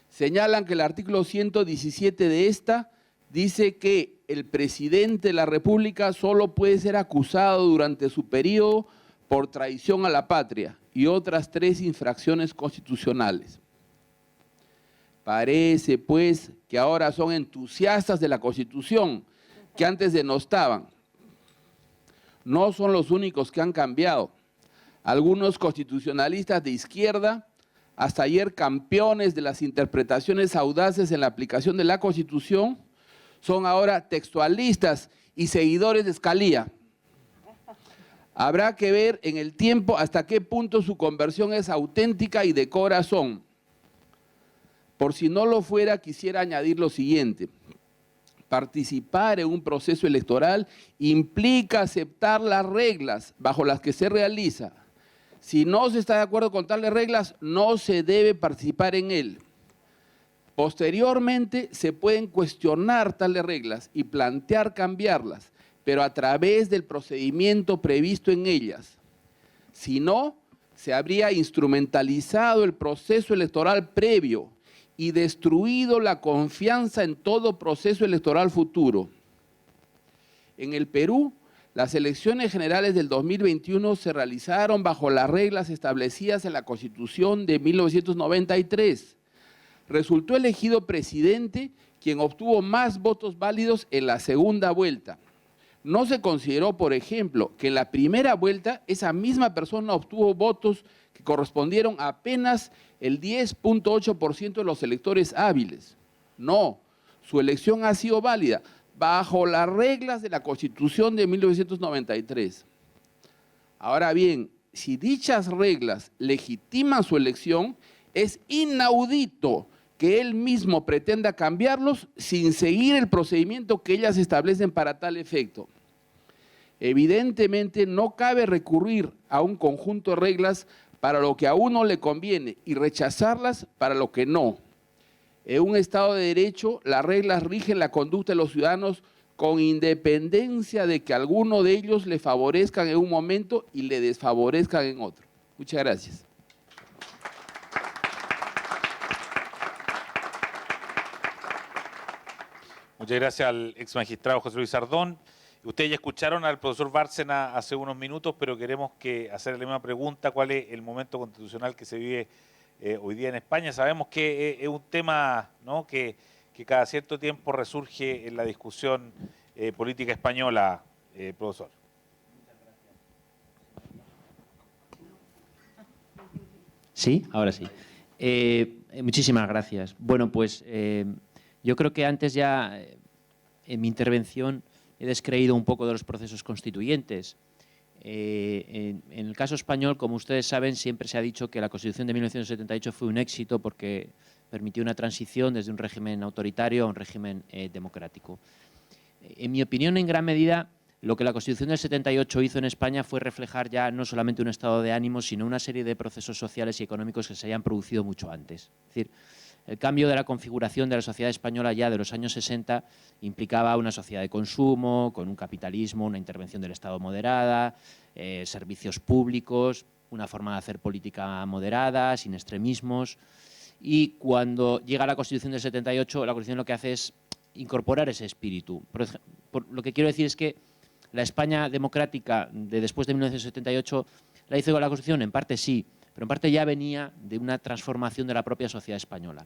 Señalan que el artículo 117 de esta dice que el presidente de la República solo puede ser acusado durante su periodo por traición a la patria y otras 3 infracciones constitucionales. Parece, pues, que ahora son entusiastas de la Constitución, que antes denostaban. No son los únicos que han cambiado. Algunos constitucionalistas de izquierda, hasta ayer campeones de las interpretaciones audaces en la aplicación de la Constitución, son ahora textualistas y seguidores de Scalia. Habrá que ver en el tiempo hasta qué punto su conversión es auténtica y de corazón. Por si no lo fuera, quisiera añadir lo siguiente. Participar en un proceso electoral implica aceptar las reglas bajo las que se realiza. Si no se está de acuerdo con tales reglas, no se debe participar en él. Posteriormente, se pueden cuestionar tales reglas y plantear cambiarlas, pero a través del procedimiento previsto en ellas. Si no, se habría instrumentalizado el proceso electoral previo y destruido la confianza en todo proceso electoral futuro. En el Perú, las elecciones generales del 2021 se realizaron bajo las reglas establecidas en la Constitución de 1993. Resultó elegido presidente quien obtuvo más votos válidos en la segunda vuelta. No se consideró, por ejemplo, que en la primera vuelta esa misma persona obtuvo votos que correspondieron a apenas el 10.8% de los electores hábiles. No, su elección ha sido válida bajo las reglas de la Constitución de 1993. Ahora bien, si dichas reglas legitiman su elección, es inaudito que él mismo pretenda cambiarlos sin seguir el procedimiento que ellas establecen para tal efecto. Evidentemente no cabe recurrir a un conjunto de reglas para lo que a uno le conviene y rechazarlas para lo que no. En un Estado de Derecho, las reglas rigen la conducta de los ciudadanos con independencia de que alguno de ellos le favorezcan en un momento y le desfavorezcan en otro. Muchas gracias. Muchas gracias al ex magistrado José Luis Sardón. Ustedes ya escucharon al profesor Bárcena hace unos minutos, pero queremos hacerle la misma pregunta: ¿cuál es el momento constitucional que se vive hoy día en España? Sabemos que es un tema, ¿no?, que cada cierto tiempo resurge en la discusión política española, profesor. Sí, ahora sí. Muchísimas gracias. Bueno, pues yo creo que antes ya en mi intervención he descreído un poco de los procesos constituyentes. En el caso español, como ustedes saben, siempre se ha dicho que la Constitución de 1978 fue un éxito porque permitió una transición desde un régimen autoritario a un régimen democrático. En mi opinión, en gran medida, lo que la Constitución del 78 hizo en España fue reflejar ya no solamente un estado de ánimo, sino una serie de procesos sociales y económicos que se habían producido mucho antes. Es decir, el cambio de la configuración de la sociedad española ya de los años 60 implicaba una sociedad de consumo, con un capitalismo, una intervención del Estado moderada, servicios públicos, una forma de hacer política moderada, sin extremismos. Y cuando llega la Constitución del 78, la Constitución lo que hace es incorporar ese espíritu. Lo que quiero decir es que la España democrática de después de 1978 la hizo con la Constitución, en parte sí, pero en parte ya venía de una transformación de la propia sociedad española.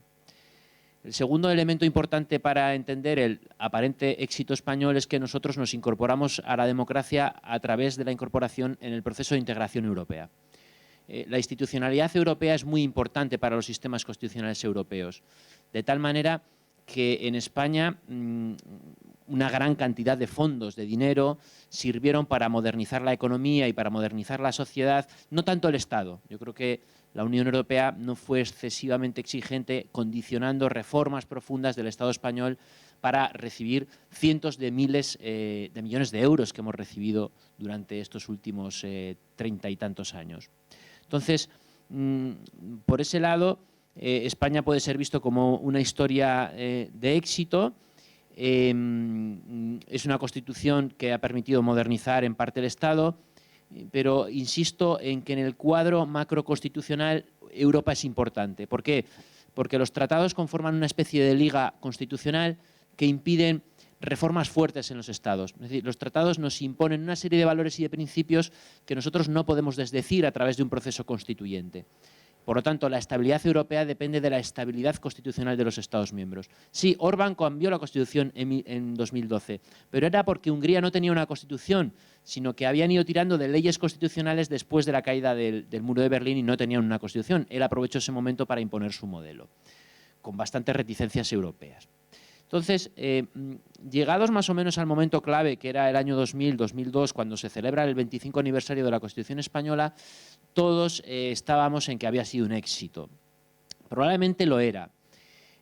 El segundo elemento importante para entender el aparente éxito español es que nosotros nos incorporamos a la democracia a través de la incorporación en el proceso de integración europea. La institucionalidad europea es muy importante para los sistemas constitucionales europeos, de tal manera que en España una gran cantidad de fondos, de dinero, sirvieron para modernizar la economía y para modernizar la sociedad, no tanto el Estado. Yo creo que la Unión Europea no fue excesivamente exigente, condicionando reformas profundas del Estado español para recibir cientos de miles de millones de euros que hemos recibido durante estos últimos 30 y tantos años. Entonces, por ese lado, España puede ser visto como una historia de éxito. Es una Constitución que ha permitido modernizar en parte el Estado, pero insisto en que en el cuadro macroconstitucional Europa es importante. ¿Por qué? Porque los tratados conforman una especie de liga constitucional que impiden reformas fuertes en los estados. Es decir, los tratados nos imponen una serie de valores y de principios que nosotros no podemos desdecir a través de un proceso constituyente. Por lo tanto, la estabilidad europea depende de la estabilidad constitucional de los Estados miembros. Sí, Orbán cambió la Constitución en 2012, pero era porque Hungría no tenía una Constitución, sino que habían ido tirando de leyes constitucionales después de la caída del muro de Berlín y no tenían una Constitución. Él aprovechó ese momento para imponer su modelo, con bastantes reticencias europeas. Entonces, llegados más o menos al momento clave, que era el año 2000-2002, cuando se celebra el 25 aniversario de la Constitución española, todos estábamos en que había sido un éxito. Probablemente lo era.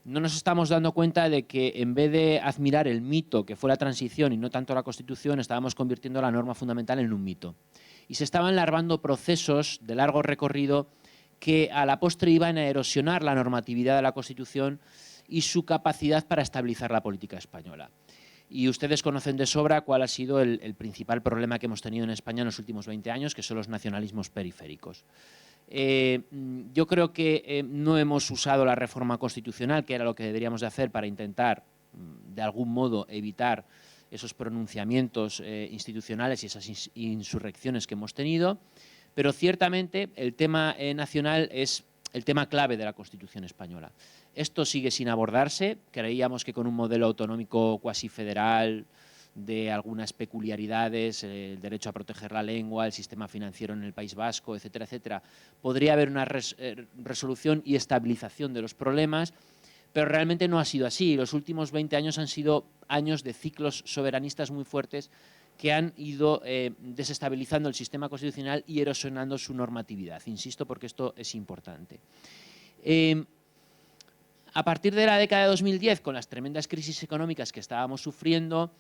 No nos estamos dando cuenta de que en vez de admirar el mito que fue la transición y no tanto la Constitución, estábamos convirtiendo la norma fundamental en un mito. Y se estaban larvando procesos de largo recorrido que a la postre iban a erosionar la normatividad de la Constitución y su capacidad para estabilizar la política española. Y ustedes conocen de sobra cuál ha sido el principal problema que hemos tenido en España en los últimos 20 años, que son los nacionalismos periféricos. Yo creo que no hemos usado la reforma constitucional, que era lo que deberíamos de hacer para intentar, de algún modo, evitar esos pronunciamientos institucionales y esas insurrecciones que hemos tenido, pero ciertamente el tema nacional es el tema clave de la Constitución española. Esto sigue sin abordarse. Creíamos que con un modelo autonómico cuasi federal, de algunas peculiaridades, el derecho a proteger la lengua, el sistema financiero en el País Vasco, etcétera, etcétera, podría haber una resolución y estabilización de los problemas, pero realmente no ha sido así. Los últimos 20 años han sido años de ciclos soberanistas muy fuertes que han ido desestabilizando el sistema constitucional y erosionando su normatividad. Insisto, porque esto es importante. A partir de la década de 2010, con las tremendas crisis económicas que estábamos sufriendo,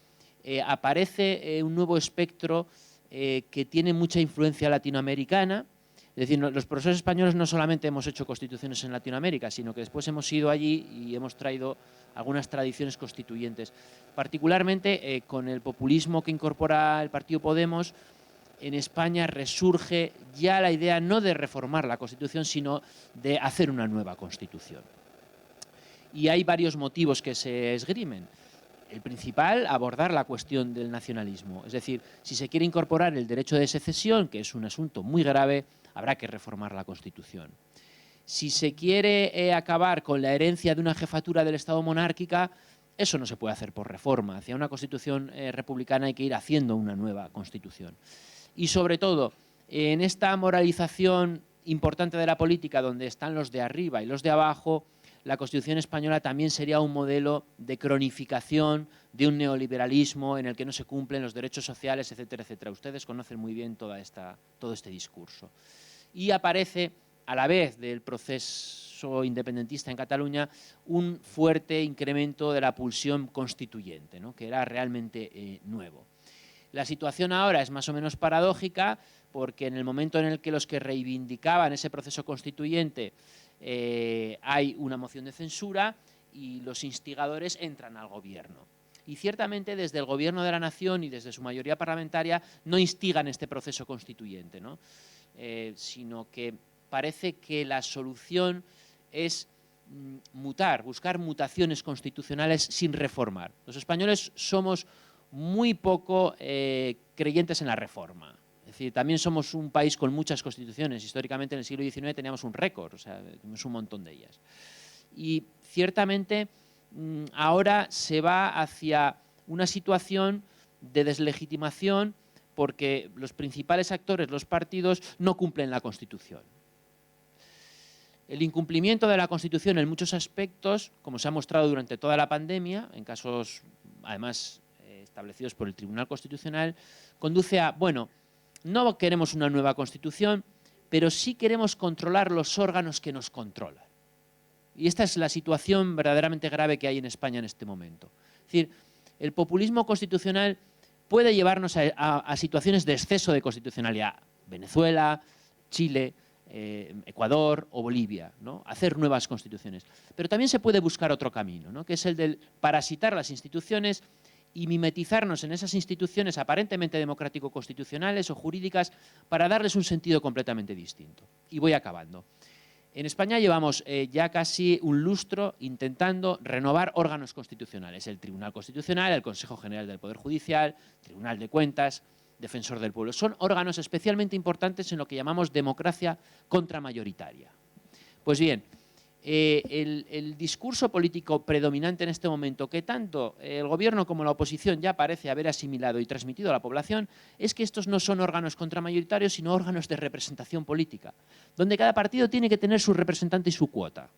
aparece un nuevo espectro que tiene mucha influencia latinoamericana. Es decir, los profesores españoles no solamente hemos hecho constituciones en Latinoamérica, sino que después hemos ido allí y hemos traído algunas tradiciones constituyentes. Particularmente con el populismo que incorpora el partido Podemos, en España resurge ya la idea no de reformar la Constitución, sino de hacer una nueva Constitución. Y hay varios motivos que se esgrimen. El principal, abordar la cuestión del nacionalismo. Es decir, si se quiere incorporar el derecho de secesión, que es un asunto muy grave, habrá que reformar la Constitución. Si se quiere acabar con la herencia de una jefatura del Estado monárquica, eso no se puede hacer por reforma. Hacia una Constitución republicana hay que ir haciendo una nueva Constitución. Y sobre todo, en esta moralización importante de la política, donde están los de arriba y los de abajo, la Constitución española también sería un modelo de cronificación de un neoliberalismo en el que no se cumplen los derechos sociales, etcétera, etcétera. Ustedes conocen muy bien todo este discurso. Y aparece, a la vez del proceso independentista en Cataluña, un fuerte incremento de la pulsión constituyente, ¿no?, que era realmente nuevo. La situación ahora es más o menos paradójica, porque en el momento en el que los que reivindicaban ese proceso constituyente hay una moción de censura y los instigadores entran al gobierno. Y ciertamente desde el gobierno de la nación y desde su mayoría parlamentaria no instigan este proceso constituyente, ¿no? Sino que parece que la solución es mutar, buscar mutaciones constitucionales sin reformar. Los españoles somos muy poco creyentes en la reforma. Es decir, también somos un país con muchas constituciones. Históricamente en el siglo XIX teníamos un récord, o sea, tenemos un montón de ellas. Y ciertamente ahora se va hacia una situación de deslegitimación porque los principales actores, los partidos, no cumplen la Constitución. El incumplimiento de la Constitución en muchos aspectos, como se ha mostrado durante toda la pandemia, en casos además establecidos por el Tribunal Constitucional, conduce a, bueno, no queremos una nueva Constitución, pero sí queremos controlar los órganos que nos controlan. Y esta es la situación verdaderamente grave que hay en España en este momento. Es decir, el populismo constitucional puede llevarnos a situaciones de exceso de constitucionalidad. Venezuela, Chile, Ecuador o Bolivia, ¿no? Hacer nuevas constituciones. Pero también se puede buscar otro camino, ¿no? Que es el del parasitar las instituciones y mimetizarnos en esas instituciones aparentemente democrático-constitucionales o jurídicas para darles un sentido completamente distinto. Y voy acabando. En España llevamos ya casi un lustro intentando renovar órganos constitucionales. El Tribunal Constitucional, el Consejo General del Poder Judicial, Tribunal de Cuentas, Defensor del Pueblo. Son órganos especialmente importantes en lo que llamamos democracia contramayoritaria. Pues bien, el discurso político predominante en este momento, que tanto el Gobierno como la oposición ya parece haber asimilado y transmitido a la población, es que estos no son órganos contramayoritarios, sino órganos de representación política, donde cada partido tiene que tener su representante y su cuota.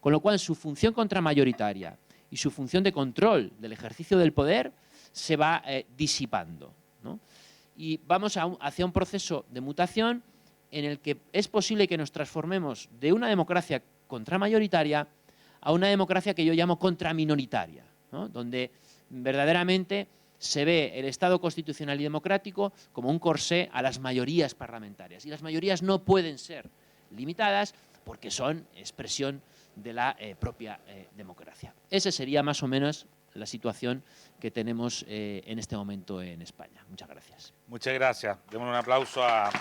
Con lo cual, su función contramayoritaria y su función de control del ejercicio del poder se va disipando, ¿no? Y vamos hacia un proceso de mutación en el que es posible que nos transformemos de una democracia contramayoritaria a una democracia que yo llamo contraminoritaria, ¿no? Donde verdaderamente se ve el Estado constitucional y democrático como un corsé a las mayorías parlamentarias. Y las mayorías no pueden ser limitadas porque son expresión de la propia democracia. Esa sería más o menos la situación que tenemos en este momento en España. Muchas gracias. Muchas gracias. Démosle un aplauso a...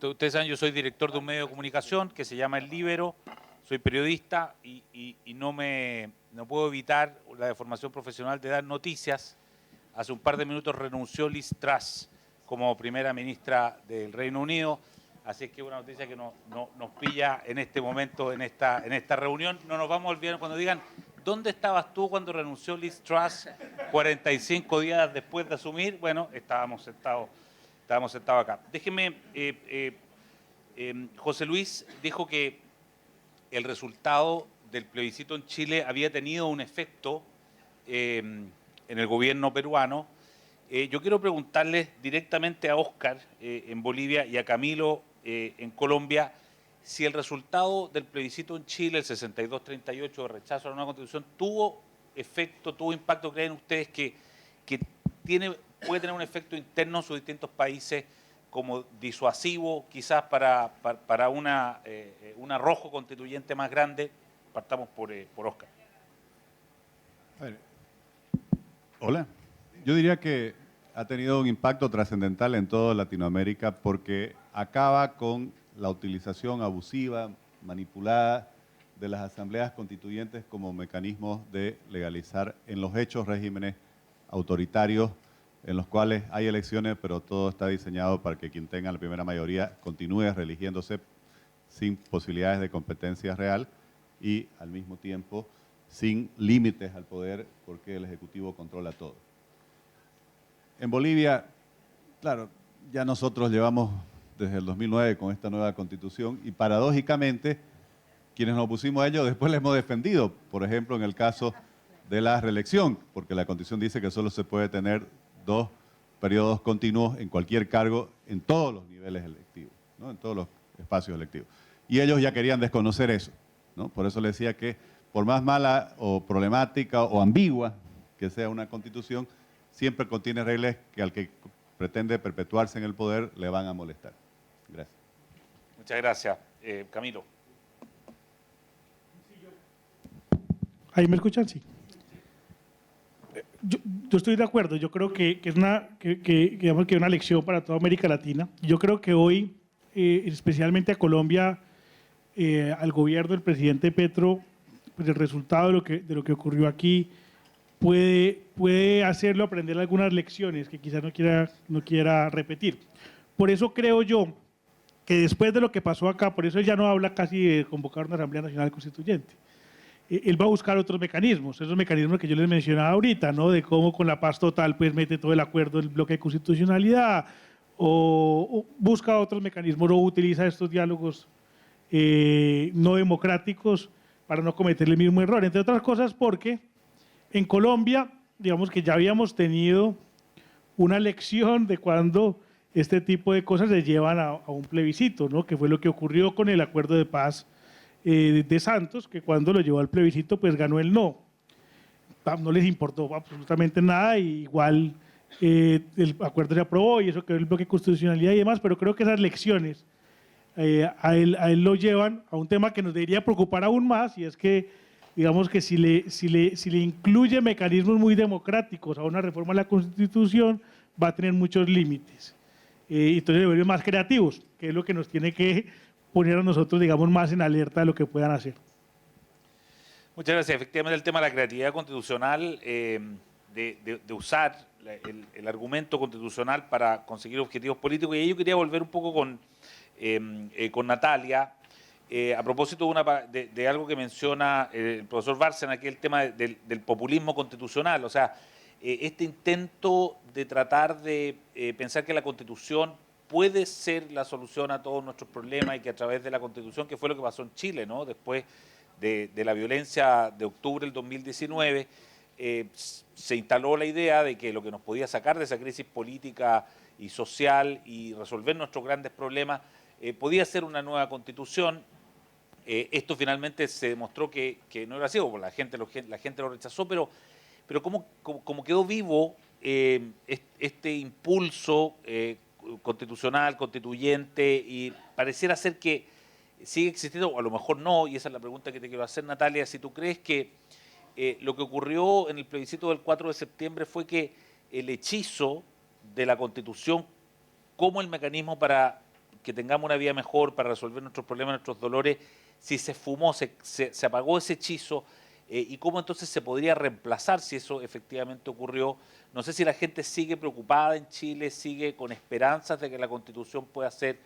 Ustedes saben, yo soy director de un medio de comunicación que se llama El Líbero, soy periodista y no puedo evitar la deformación profesional de dar noticias. Hace un par de minutos renunció Liz Truss como primera ministra del Reino Unido, así es que es una noticia que nos pilla en este momento, en esta reunión. No nos vamos a olvidar cuando digan, ¿dónde estabas tú cuando renunció Liz Truss 45 días después de asumir? Bueno, estábamos sentados acá. Déjeme, José Luis dijo que el resultado del plebiscito en Chile había tenido un efecto en el gobierno peruano. Yo quiero preguntarles directamente a Óscar en Bolivia y a Camilo en Colombia si el resultado del plebiscito en Chile, el 62-38 de rechazo a la nueva constitución, tuvo efecto, tuvo impacto. ¿Creen ustedes que puede tener un efecto interno en sus distintos países como disuasivo quizás para un arrojo constituyente más grande? Partamos por Óscar. A ver. Hola. Yo diría que ha tenido un impacto trascendental en toda Latinoamérica porque acaba con la utilización abusiva, manipulada de las asambleas constituyentes como mecanismos de legalizar en los hechos regímenes autoritarios en los cuales hay elecciones, pero todo está diseñado para que quien tenga la primera mayoría continúe religiéndose sin posibilidades de competencia real y al mismo tiempo sin límites al poder porque el Ejecutivo controla todo. En Bolivia, claro, ya nosotros llevamos desde el 2009 con esta nueva constitución y paradójicamente quienes nos opusimos a ello después les hemos defendido, por ejemplo en el caso de la reelección, porque la constitución dice que solo se puede tener 2 periodos continuos en cualquier cargo en todos los niveles electivos, ¿no? En todos los espacios electivos. Y ellos ya querían desconocer eso, ¿no? Por eso les decía que por más mala o problemática o ambigua que sea una constitución, siempre contiene reglas que al que pretende perpetuarse en el poder le van a molestar. Gracias. Muchas gracias. Camilo. ¿Ahí me escuchan? Sí. Yo estoy de acuerdo. Yo creo que es digamos que una lección para toda América Latina. Yo creo que hoy, especialmente a Colombia, al gobierno del presidente Petro, pues el resultado de lo que ocurrió aquí puede hacerlo aprender algunas lecciones que quizás no quiera repetir. Por eso creo yo que después de lo que pasó acá, por eso él ya no habla casi de convocar una Asamblea Nacional Constituyente. Él va a buscar otros mecanismos, esos mecanismos que yo les mencionaba ahorita, ¿no? De cómo con la paz total pues mete todo el acuerdo del bloque de constitucionalidad o busca otros mecanismos o utiliza estos diálogos no democráticos para no cometer el mismo error, entre otras cosas porque en Colombia, digamos que ya habíamos tenido una lección de cuando este tipo de cosas se llevan a un plebiscito, ¿no? Que fue lo que ocurrió con el acuerdo de paz de Santos, que cuando lo llevó al plebiscito, pues ganó el no. No les importó absolutamente nada y igual el acuerdo se aprobó y eso quedó el bloque de constitucionalidad y demás, pero creo que esas lecciones a él lo llevan a un tema que nos debería preocupar aún más, y es que, digamos que si le incluye mecanismos muy democráticos a una reforma de la Constitución, va a tener muchos límites. Entonces, deberíamos más creativos, que es lo que nos tiene que poner a nosotros, digamos, más en alerta de lo que puedan hacer. Muchas gracias. Efectivamente, el tema de la creatividad constitucional, de usar el argumento constitucional para conseguir objetivos políticos, y ahí yo quería volver un poco con Natalia, a propósito de algo que menciona el profesor Bárcena, que es el tema del populismo constitucional. O sea, este intento de tratar de pensar que la Constitución puede ser la solución a todos nuestros problemas y que a través de la Constitución, que fue lo que pasó en Chile, ¿no? Después de la violencia de octubre del 2019, se instaló la idea de que lo que nos podía sacar de esa crisis política y social y resolver nuestros grandes problemas podía ser una nueva Constitución. Esto finalmente se demostró que no era así, porque la gente lo rechazó, pero como quedó vivo este impulso constitucional, constituyente, y pareciera ser que sigue existiendo, o a lo mejor no, y esa es la pregunta que te quiero hacer, Natalia, si tú crees que lo que ocurrió en el plebiscito del 4 de septiembre fue que el hechizo de la Constitución como el mecanismo para que tengamos una vida mejor, para resolver nuestros problemas, nuestros dolores, si se esfumó, se apagó ese hechizo, y cómo entonces se podría reemplazar si eso efectivamente ocurrió. No sé si la gente sigue preocupada en Chile, sigue con esperanzas de que la Constitución pueda ser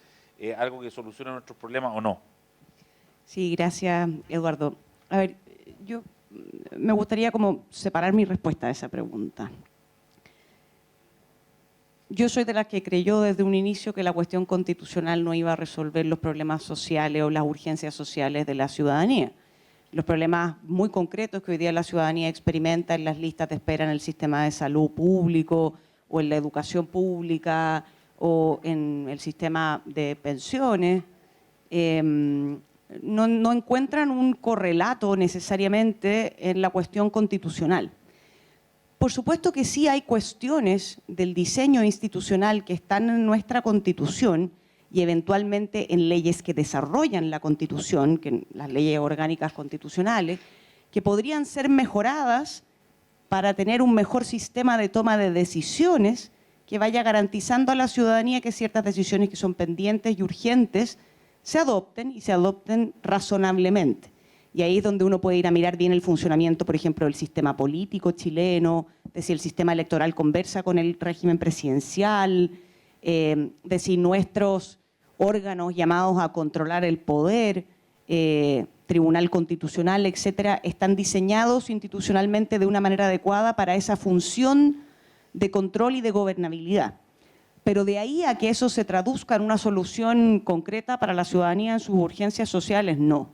algo que solucione nuestros problemas o no. Sí, gracias, Eduardo. A ver, yo me gustaría como separar mi respuesta a esa pregunta. Yo soy de las que creyó desde un inicio que la cuestión constitucional no iba a resolver los problemas sociales o las urgencias sociales de la ciudadanía. Los problemas muy concretos que hoy día la ciudadanía experimenta en las listas de espera en el sistema de salud público o en la educación pública o en el sistema de pensiones, no encuentran un correlato necesariamente en la cuestión constitucional. Por supuesto que sí hay cuestiones del diseño institucional que están en nuestra Constitución y eventualmente en leyes que desarrollan la Constitución, que las leyes orgánicas constitucionales, que podrían ser mejoradas para tener un mejor sistema de toma de decisiones que vaya garantizando a la ciudadanía que ciertas decisiones que son pendientes y urgentes se adopten y se adopten razonablemente. Y ahí es donde uno puede ir a mirar bien el funcionamiento, por ejemplo, del sistema político chileno, de si el sistema electoral conversa con el régimen presidencial, de si nuestros órganos llamados a controlar el poder, Tribunal Constitucional, etcétera, están diseñados institucionalmente de una manera adecuada para esa función de control y de gobernabilidad. Pero de ahí a que eso se traduzca en una solución concreta para la ciudadanía en sus urgencias sociales, no.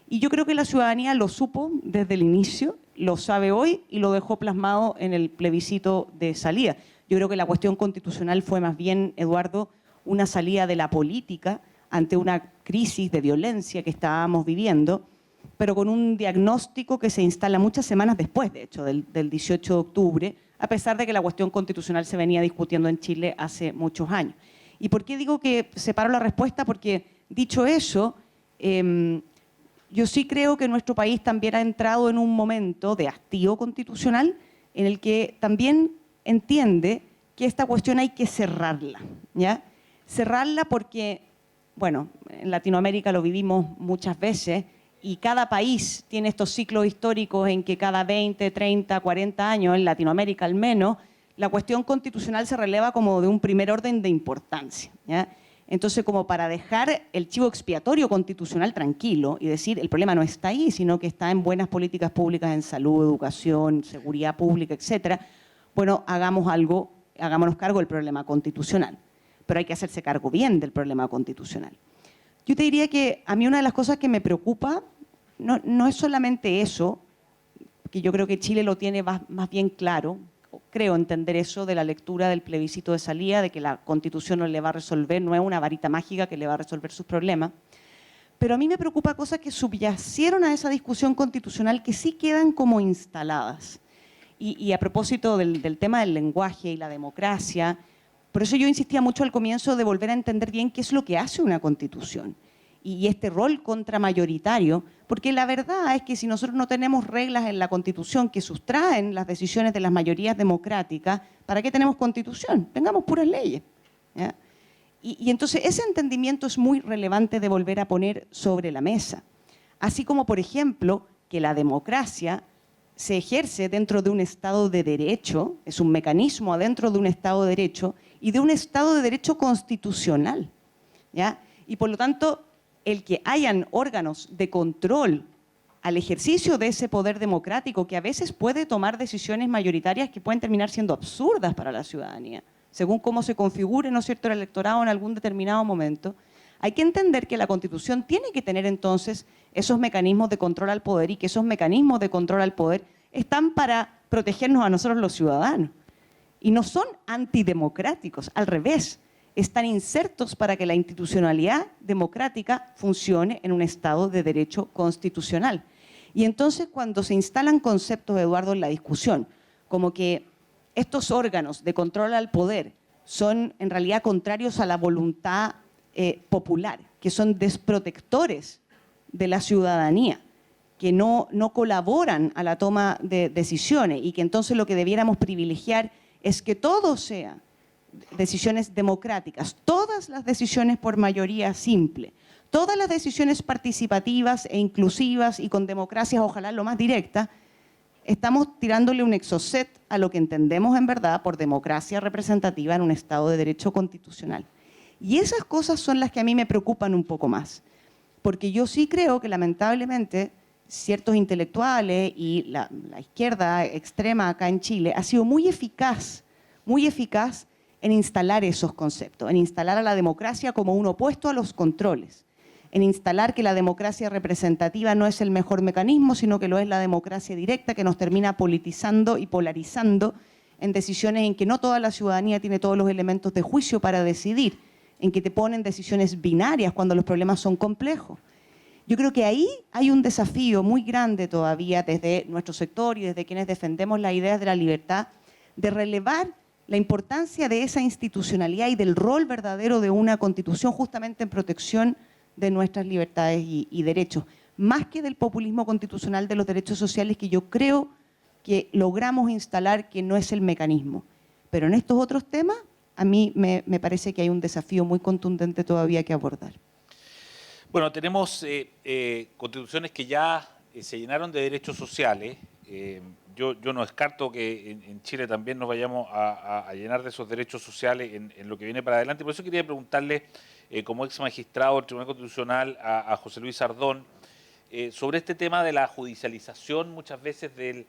Y yo creo que la ciudadanía lo supo desde el inicio, lo sabe hoy y lo dejó plasmado en el plebiscito de salida. Yo creo que la cuestión constitucional fue más bien, Eduardo, una salida de la política ante una crisis de violencia que estábamos viviendo, pero con un diagnóstico que se instala muchas semanas después, de hecho, del 18 de octubre, a pesar de que la cuestión constitucional se venía discutiendo en Chile hace muchos años. ¿Y por qué digo que separo la respuesta? Porque, dicho eso, yo sí creo que nuestro país también ha entrado en un momento de hastío constitucional en el que también entiende que esta cuestión hay que cerrarla, ¿ya? Cerrarla porque, bueno, en Latinoamérica lo vivimos muchas veces y cada país tiene estos ciclos históricos en que cada 20, 30, 40 años, en Latinoamérica al menos, la cuestión constitucional se releva como de un primer orden de importancia, ¿ya? Entonces, como para dejar el chivo expiatorio constitucional tranquilo y decir, el problema no está ahí, sino que está en buenas políticas públicas en salud, educación, seguridad pública, etcétera, bueno, hagamos algo, hagámonos cargo del problema constitucional. Pero hay que hacerse cargo bien del problema constitucional. Yo te diría que a mí una de las cosas que me preocupa no es solamente eso, que yo creo que Chile lo tiene más bien claro, creo entender eso de la lectura del plebiscito de salida, de que la Constitución no le va a resolver, no es una varita mágica que le va a resolver sus problemas. Pero a mí me preocupa cosas que subyacieron a esa discusión constitucional que sí quedan como instaladas. Y a propósito del tema del lenguaje y la democracia, por eso yo insistía mucho al comienzo de volver a entender bien qué es lo que hace una constitución y este rol contramayoritario, porque la verdad es que si nosotros no tenemos reglas en la Constitución que sustraen las decisiones de las mayorías democráticas, ¿para qué tenemos Constitución? Tengamos puras leyes, ¿ya? Y entonces ese entendimiento es muy relevante de volver a poner sobre la mesa. Así como, por ejemplo, que la democracia se ejerce dentro de un Estado de Derecho, es un mecanismo adentro de un Estado de Derecho y de un Estado de Derecho constitucional, ¿ya? Y por lo tanto, el que hayan órganos de control al ejercicio de ese poder democrático, que a veces puede tomar decisiones mayoritarias que pueden terminar siendo absurdas para la ciudadanía, según cómo se configure, ¿no es cierto?, el electorado en algún determinado momento, hay que entender que la Constitución tiene que tener entonces esos mecanismos de control al poder y que esos mecanismos de control al poder están para protegernos a nosotros los ciudadanos. Y no son antidemocráticos, al revés, están insertos para que la institucionalidad democrática funcione en un Estado de derecho constitucional. Y entonces cuando se instalan conceptos, Eduardo, en la discusión, como que estos órganos de control al poder son en realidad contrarios a la voluntad popular, que son desprotectores de la ciudadanía, que no colaboran a la toma de decisiones y que entonces lo que debiéramos privilegiar es que todo sea decisiones democráticas, todas las decisiones por mayoría simple, todas las decisiones participativas e inclusivas y con democracias ojalá lo más directa, estamos tirándole un exocet a lo que entendemos en verdad por democracia representativa en un Estado de Derecho constitucional. Y esas cosas son las que a mí me preocupan un poco más, porque yo sí creo que lamentablemente ciertos intelectuales y la izquierda extrema acá en Chile ha sido muy eficaz en instalar esos conceptos, en instalar a la democracia como un opuesto a los controles, en instalar que la democracia representativa no es el mejor mecanismo, sino que lo es la democracia directa, que nos termina politizando y polarizando en decisiones en que no toda la ciudadanía tiene todos los elementos de juicio para decidir, en que te ponen decisiones binarias cuando los problemas son complejos. Yo creo que ahí hay un desafío muy grande todavía desde nuestro sector y desde quienes defendemos las ideas de la libertad, de relevar la importancia de esa institucionalidad y del rol verdadero de una constitución justamente en protección de nuestras libertades y derechos, más que del populismo constitucional de los derechos sociales que yo creo que logramos instalar que no es el mecanismo. Pero en estos otros temas, a mí me parece que hay un desafío muy contundente todavía que abordar. Bueno, tenemos constituciones que ya se llenaron de derechos sociales. Yo no descarto que en Chile también nos vayamos a llenar de esos derechos sociales en lo que viene para adelante. Por eso quería preguntarle, como ex magistrado del Tribunal Constitucional, a José Luis Sardón, sobre este tema de la judicialización muchas veces del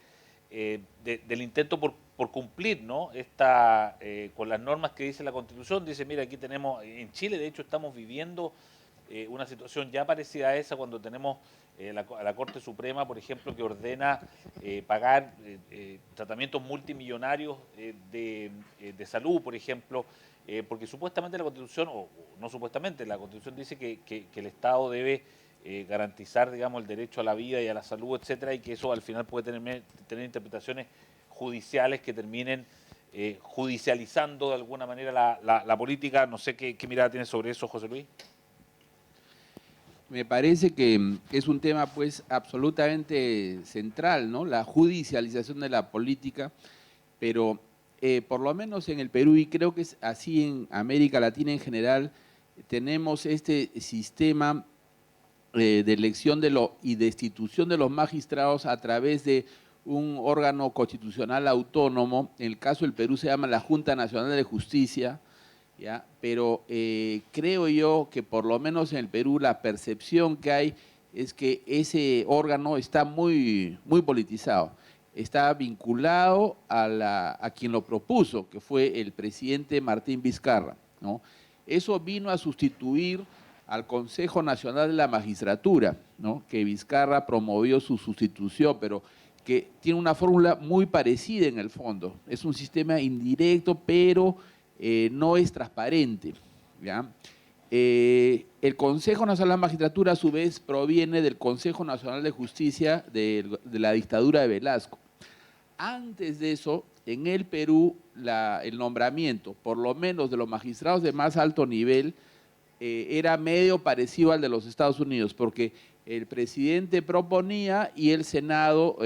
intento por cumplir, ¿no? Con las normas que dice la Constitución. Dice, mira, aquí tenemos, en Chile de hecho estamos viviendo una situación ya parecida a esa cuando tenemos a la Corte Suprema, por ejemplo, que ordena pagar tratamientos multimillonarios de salud, por ejemplo, porque supuestamente la Constitución, o no supuestamente, la Constitución dice que el Estado debe garantizar, digamos, el derecho a la vida y a la salud, etcétera, y que eso al final puede tener interpretaciones judiciales que terminen judicializando de alguna manera la política. No sé qué mirada tiene sobre eso, José Luis. Me parece que es un tema pues absolutamente central, ¿no? La judicialización de la política, pero por lo menos en el Perú, y creo que es así en América Latina en general, tenemos este sistema de elección y destitución de los magistrados a través de un órgano constitucional autónomo. En el caso del Perú se llama la Junta Nacional de Justicia, ¿ya? Pero creo yo que por lo menos en el Perú la percepción que hay es que ese órgano está muy politizado, está vinculado a quien lo propuso, que fue el presidente Martín Vizcarra, ¿no? Eso vino a sustituir al Consejo Nacional de la Magistratura, ¿no? Que Vizcarra promovió su sustitución, pero que tiene una fórmula muy parecida en el fondo. Es un sistema indirecto, pero no es transparente, ¿ya? El Consejo Nacional de la Magistratura, a su vez, proviene del Consejo Nacional de Justicia de la dictadura de Velasco. antes de eso, en el Perú, el nombramiento, por lo menos de los magistrados de más alto nivel, era medio parecido al de los Estados Unidos, porque el presidente proponía y el Senado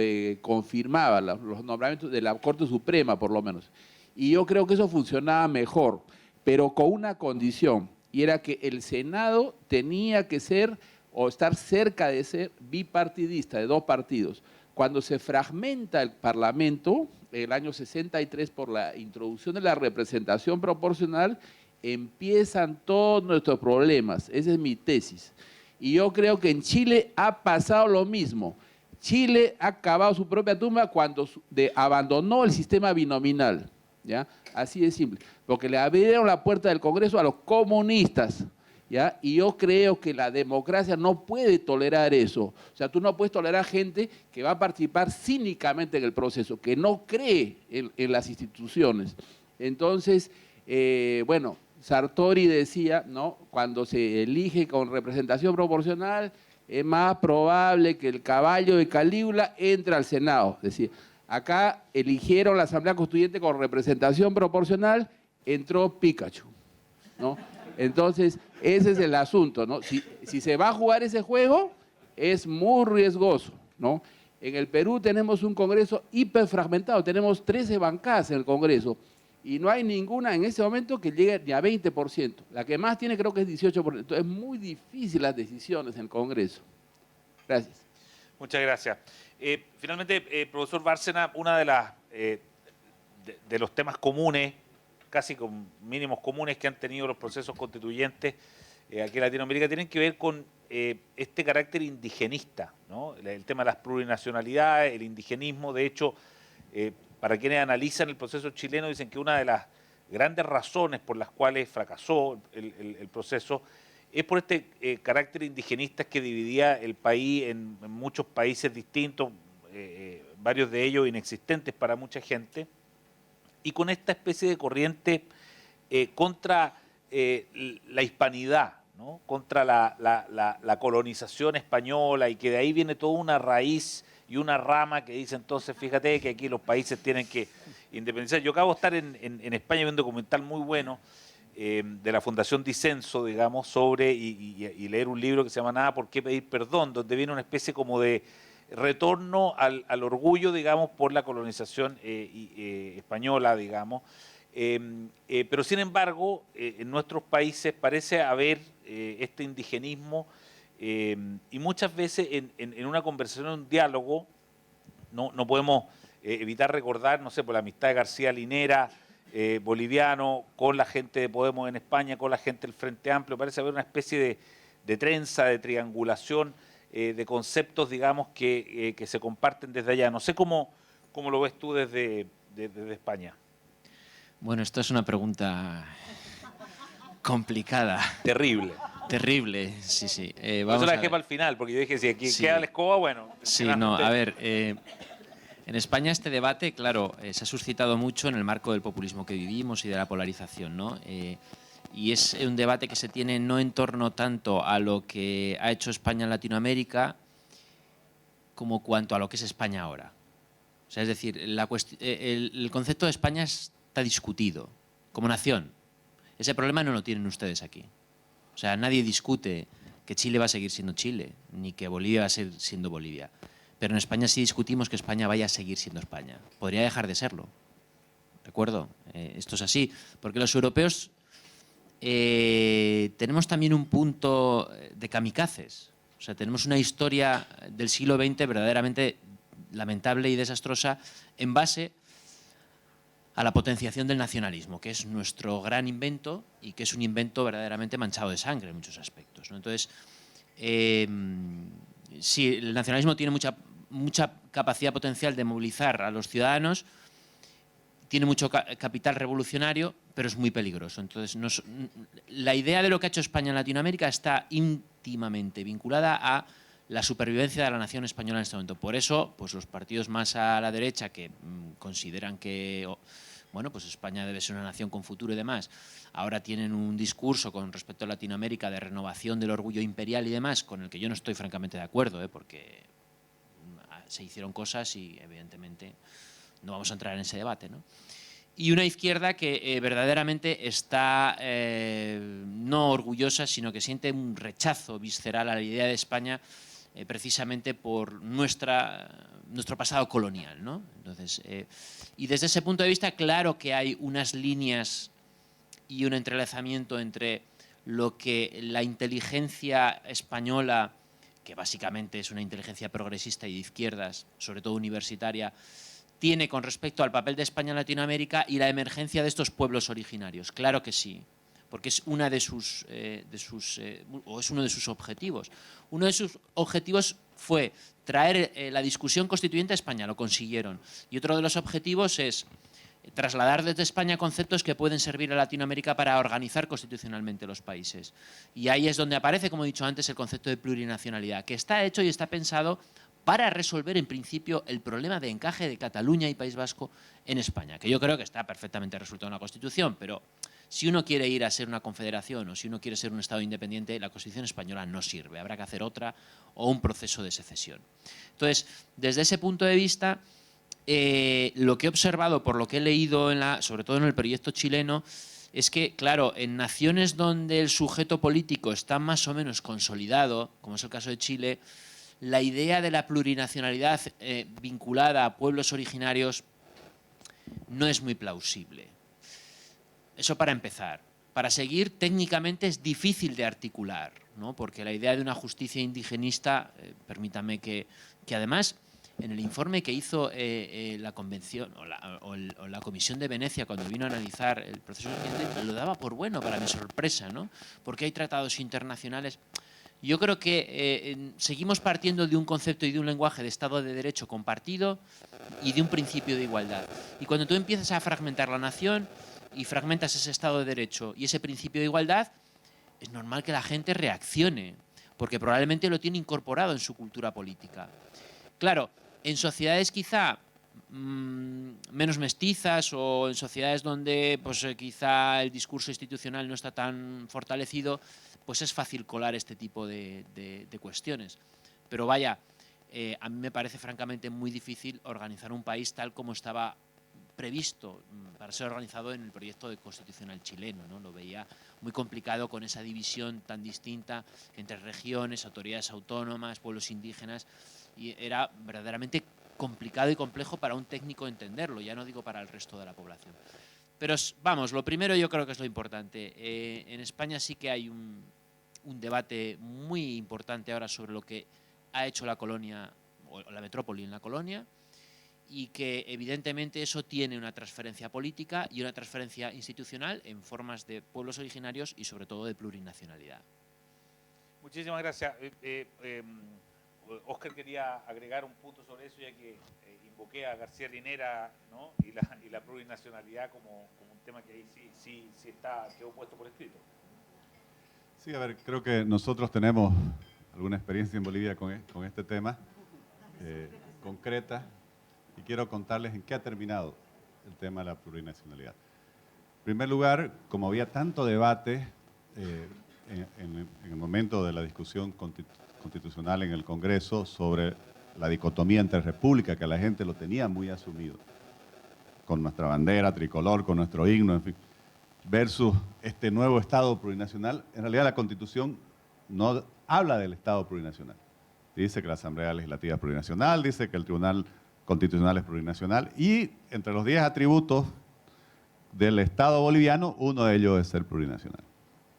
confirmaba los nombramientos de la Corte Suprema, por lo menos. Y yo creo que eso funcionaba mejor, pero con una condición, y era que el Senado tenía que ser o estar cerca de ser bipartidista, de dos partidos. Cuando se fragmenta el Parlamento, el año 63, por la introducción de la representación proporcional, empiezan todos nuestros problemas. Esa es mi tesis. Y yo creo que en Chile ha pasado lo mismo. Chile ha cavado su propia tumba cuando abandonó el sistema binominal, ¿ya? Así de simple. Porque le abrieron la puerta del Congreso a los comunistas, ¿ya? Y yo creo que la democracia no puede tolerar eso. O sea, tú no puedes tolerar gente que va a participar cínicamente en el proceso, que no cree en las instituciones. Entonces, bueno, Sartori decía, ¿no? Cuando se elige con representación proporcional, es más probable que el caballo de Calígula entre al Senado. Es decir, acá eligieron la Asamblea Constituyente con representación proporcional, entró Pikachu, ¿no? Entonces, ese es el asunto, ¿no? Si se va a jugar ese juego, es muy riesgoso, ¿no? En el Perú tenemos un Congreso hiperfragmentado, tenemos 13 bancadas en el Congreso y no hay ninguna en ese momento que llegue ni a 20%. La que más tiene creo que es 18%. Entonces, es muy difícil las decisiones en el Congreso. Gracias. Muchas gracias. Finalmente, profesor Bárcena, una de los temas comunes, casi con mínimos comunes que han tenido los procesos constituyentes aquí en Latinoamérica, tienen que ver con este carácter indigenista, ¿no? El tema de las plurinacionalidades, el indigenismo. De hecho, para quienes analizan el proceso chileno, dicen que una de las grandes razones por las cuales fracasó el proceso es por este carácter indigenista que dividía el país en muchos países distintos, varios de ellos inexistentes para mucha gente, y con esta especie de corriente contra la hispanidad, ¿no? Contra la colonización española, y que de ahí viene toda una raíz y una rama que dice, entonces, fíjate que aquí los países tienen que independizar. Yo acabo de estar en España viendo un documental muy bueno de la Fundación Disenso, digamos, sobre, y leer un libro que se llama Nada por qué pedir perdón, donde viene una especie como de retorno al orgullo, digamos, por la colonización española, digamos. Pero sin embargo, en nuestros países parece haber este indigenismo, y muchas veces en una conversación, en un diálogo, no podemos evitar recordar, no sé, por la amistad de García Linera, boliviano, con la gente de Podemos en España, con la gente del Frente Amplio. Parece haber una especie de trenza, de triangulación, de conceptos, digamos, que se comparten desde allá. No sé cómo lo ves tú desde España. Bueno, esto es una pregunta complicada. Terrible. Terrible, sí, sí. Por eso la dejé para el final, porque yo dije, si aquí queda la escoba, bueno. Sí, no, a ver, en España este debate, claro, se ha suscitado mucho en el marco del populismo que vivimos y de la polarización, ¿no? Y es un debate que se tiene no en torno tanto a lo que ha hecho España en Latinoamérica como cuanto a lo que es España ahora. O sea, es decir, el concepto de España está discutido como nación. Ese problema no lo tienen ustedes aquí. O sea, nadie discute que Chile va a seguir siendo Chile, ni que Bolivia va a seguir siendo Bolivia. Pero en España sí discutimos que España vaya a seguir siendo España. Podría dejar de serlo. ¿De acuerdo? Esto es así. Porque los europeos tenemos también un punto de kamikazes. O sea, tenemos una historia del siglo XX verdaderamente lamentable y desastrosa en base a la potenciación del nacionalismo, que es nuestro gran invento y que es un invento verdaderamente manchado de sangre en muchos aspectos, ¿no? Entonces, sí, el nacionalismo tiene mucha capacidad potencial de movilizar a los ciudadanos, tiene mucho capital revolucionario, pero es muy peligroso. Entonces, la idea de lo que ha hecho España en Latinoamérica está íntimamente vinculada a la supervivencia de la nación española en este momento. Por eso, pues los partidos más a la derecha que consideran que bueno, pues España debe ser una nación con futuro y demás, ahora tienen un discurso con respecto a Latinoamérica de renovación del orgullo imperial y demás, con el que yo no estoy francamente de acuerdo, porque se hicieron cosas y evidentemente no vamos a entrar en ese debate, ¿no? Y una izquierda que verdaderamente está no orgullosa, sino que siente un rechazo visceral a la idea de España precisamente por nuestro pasado colonial, ¿no? Entonces, y desde ese punto de vista, claro que hay unas líneas y un entrelazamiento entre lo que la inteligencia española, que básicamente es una inteligencia progresista y de izquierdas, sobre todo universitaria, tiene con respecto al papel de España en Latinoamérica y la emergencia de estos pueblos originarios. Claro que sí, porque es uno de sus objetivos. Uno de sus objetivos fue traer la discusión constituyente a España, lo consiguieron. Y otro de los objetivos es trasladar desde España conceptos que pueden servir a Latinoamérica para organizar constitucionalmente los países. Y ahí es donde aparece, como he dicho antes, el concepto de plurinacionalidad, que está hecho y está pensado para resolver en principio el problema de encaje de Cataluña y País Vasco en España, que yo creo que está perfectamente resuelto en la Constitución, pero si uno quiere ir a ser una confederación o si uno quiere ser un Estado independiente, la Constitución española no sirve, habrá que hacer otra o un proceso de secesión. Entonces, desde ese punto de vista, lo que he observado por lo que he leído, sobre todo en el proyecto chileno, es que, claro, en naciones donde el sujeto político está más o menos consolidado, como es el caso de Chile, la idea de la plurinacionalidad vinculada a pueblos originarios no es muy plausible. Eso para empezar. Para seguir, técnicamente es difícil de articular, ¿no? Porque la idea de una justicia indigenista, permítame que además, en el informe que hizo la Convención o la Comisión de Venecia cuando vino a analizar el proceso constituyente, lo daba por bueno para mi sorpresa, ¿no? Porque hay tratados internacionales. Yo creo que seguimos partiendo de un concepto y de un lenguaje de Estado de Derecho compartido y de un principio de igualdad. Y cuando tú empiezas a fragmentar la nación y fragmentas ese Estado de Derecho y ese principio de igualdad, es normal que la gente reaccione, porque probablemente lo tiene incorporado en su cultura política. Claro, en sociedades quizá menos mestizas o en sociedades donde pues, quizá el discurso institucional no está tan fortalecido, pues es fácil colar este tipo de cuestiones. Pero vaya, a mí me parece francamente muy difícil organizar un país tal como estaba previsto para ser organizado en el proyecto de constitucional chileno, ¿no? Lo veía muy complicado con esa división tan distinta entre regiones, autoridades autónomas, pueblos indígenas, y era verdaderamente complicado y complejo para un técnico entenderlo, ya no digo para el resto de la población. Pero vamos, lo primero yo creo que es lo importante. En España sí que hay un debate muy importante ahora sobre lo que ha hecho la colonia o la metrópoli en la colonia, y que evidentemente eso tiene una transferencia política y una transferencia institucional en formas de pueblos originarios y sobre todo de plurinacionalidad. Muchísimas gracias. Óscar quería agregar un punto sobre eso, ya que invoqué a García Linera, ¿no? y la plurinacionalidad como un tema que ahí sí quedó puesto por escrito. Sí, a ver, creo que nosotros tenemos alguna experiencia en Bolivia con este tema, concreta, y quiero contarles en qué ha terminado el tema de la plurinacionalidad. En primer lugar, como había tanto debate en el momento de la discusión constitucional en el Congreso sobre la dicotomía entre república, que la gente lo tenía muy asumido, con nuestra bandera tricolor, con nuestro himno, en fin, versus este nuevo Estado plurinacional, en realidad la Constitución no habla del Estado plurinacional. Dice que la Asamblea Legislativa es plurinacional, dice que el Tribunal Constitucional es plurinacional, y entre los 10 atributos del Estado boliviano, uno de ellos es ser plurinacional,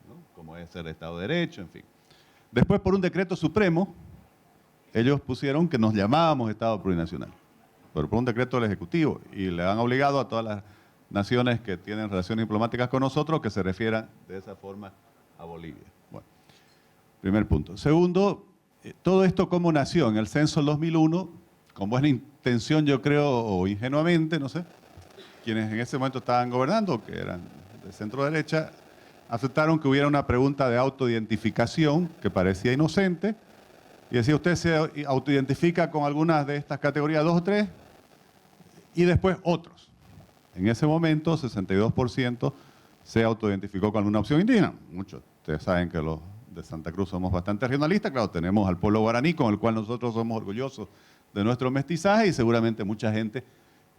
¿no? Como es ser Estado de Derecho, en fin. Después, por un decreto supremo, ellos pusieron que nos llamábamos Estado plurinacional, pero por un decreto del Ejecutivo, y le han obligado a todas las naciones que tienen relaciones diplomáticas con nosotros que se refieran de esa forma a Bolivia. Bueno, primer punto. Segundo, todo esto cómo nació en el censo del 2001, con buena intención yo creo, o ingenuamente, no sé, quienes en ese momento estaban gobernando, que eran de centro derecha, aceptaron que hubiera una pregunta de autoidentificación que parecía inocente, y decía, usted se autoidentifica con algunas de estas categorías 2 o 3, y después otros. En ese momento, 62% se autoidentificó con alguna opción indígena. Muchos, ustedes saben que los de Santa Cruz somos bastante regionalistas, claro, tenemos al pueblo guaraní, con el cual nosotros somos orgullosos de nuestro mestizaje, y seguramente mucha gente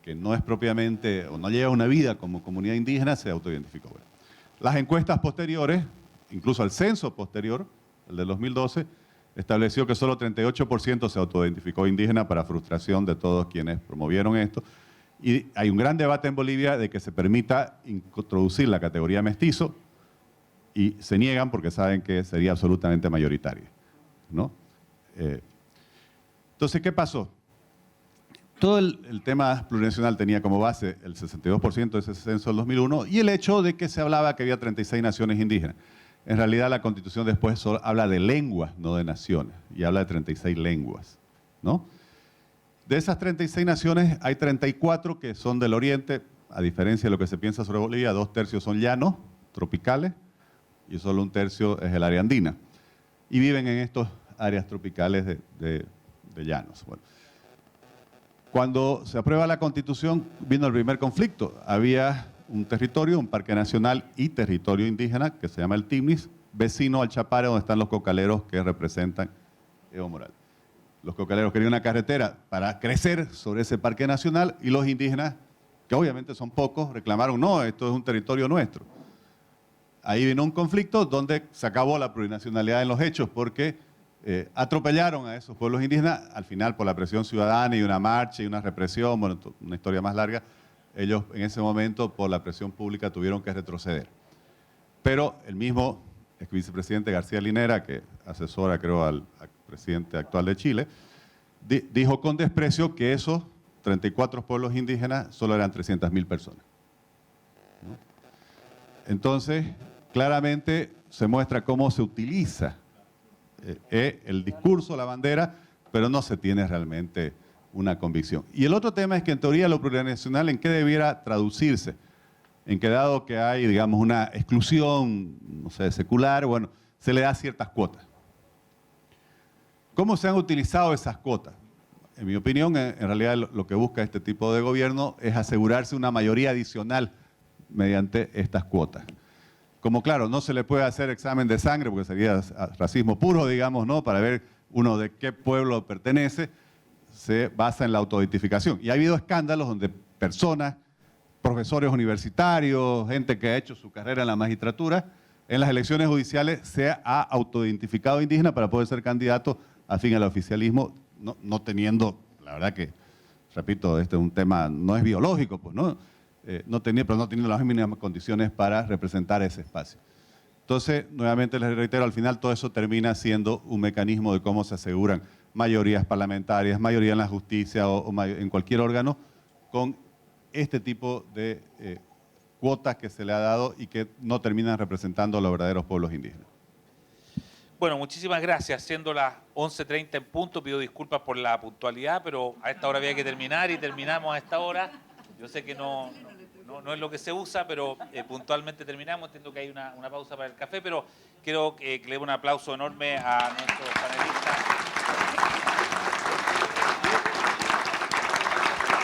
que no es propiamente o no lleva una vida como comunidad indígena, se autoidentificó. Bueno, las encuestas posteriores, incluso el censo posterior, el de 2012, estableció que solo 38% se autoidentificó indígena, para frustración de todos quienes promovieron esto. Y hay un gran debate en Bolivia de que se permita introducir la categoría mestizo, y se niegan porque saben que sería absolutamente mayoritaria, ¿no? Entonces, ¿qué pasó? Todo el tema plurinacional tenía como base el 62% de ese censo del 2001 y el hecho de que se hablaba que había 36 naciones indígenas. En realidad, la Constitución después solo habla de lenguas, no de naciones, y habla de 36 lenguas, ¿no? De esas 36 naciones, hay 34 que son del oriente, a diferencia de lo que se piensa sobre Bolivia, 2/3 son llanos, tropicales, y solo 1/3 es el área andina. Y viven en estas áreas tropicales de llanos. Bueno, cuando se aprueba la Constitución, vino el primer conflicto. Había un territorio, un parque nacional y territorio indígena, que se llama el Timnis, vecino al Chapare, donde están los cocaleros que representan Evo Morales. Los cocaleros querían una carretera para crecer sobre ese parque nacional, y los indígenas, que obviamente son pocos, reclamaron, no, esto es un territorio nuestro. Ahí vino un conflicto donde se acabó la plurinacionalidad en los hechos, porque atropellaron a esos pueblos indígenas, al final por la presión ciudadana y una marcha y una represión, bueno, una historia más larga. Ellos en ese momento, por la presión pública, tuvieron que retroceder. Pero el mismo vicepresidente García Linera, que asesora, creo, al presidente actual de Chile, dijo con desprecio que esos 34 pueblos indígenas solo eran 300.000 personas, ¿no? Entonces, claramente se muestra cómo se utiliza el discurso, la bandera, pero no se tiene realmente una convicción. Y el otro tema es que, en teoría, lo plurinacional, ¿en qué debiera traducirse? En que, dado que hay, digamos, una exclusión, no sé, secular, bueno, se le da ciertas cuotas. ¿Cómo se han utilizado esas cuotas? En mi opinión, en realidad lo que busca este tipo de gobierno es asegurarse una mayoría adicional mediante estas cuotas. Como, claro, no se le puede hacer examen de sangre porque sería racismo puro, digamos, ¿no? Para ver uno de qué pueblo pertenece, se basa en la autoidentificación. Y ha habido escándalos donde personas, profesores universitarios, gente que ha hecho su carrera en la magistratura, en las elecciones judiciales se ha autoidentificado indígena para poder ser candidato afín al oficialismo, no teniendo, la verdad que, repito, este es un tema, no es biológico, pues, ¿no? Pero no teniendo las mínimas condiciones para representar ese espacio. Entonces, nuevamente les reitero, al final todo eso termina siendo un mecanismo de cómo se aseguran mayorías parlamentarias, mayoría en la justicia o en cualquier órgano, con este tipo de cuotas que se le ha dado y que no terminan representando a los verdaderos pueblos indígenas. Bueno, muchísimas gracias. Siendo las 11:30 en punto, pido disculpas por la puntualidad, pero a esta hora había que terminar y terminamos a esta hora. Yo sé que no es lo que se usa, pero puntualmente terminamos. Entiendo que hay una pausa para el café, pero quiero que le dé un aplauso enorme a nuestros panelistas.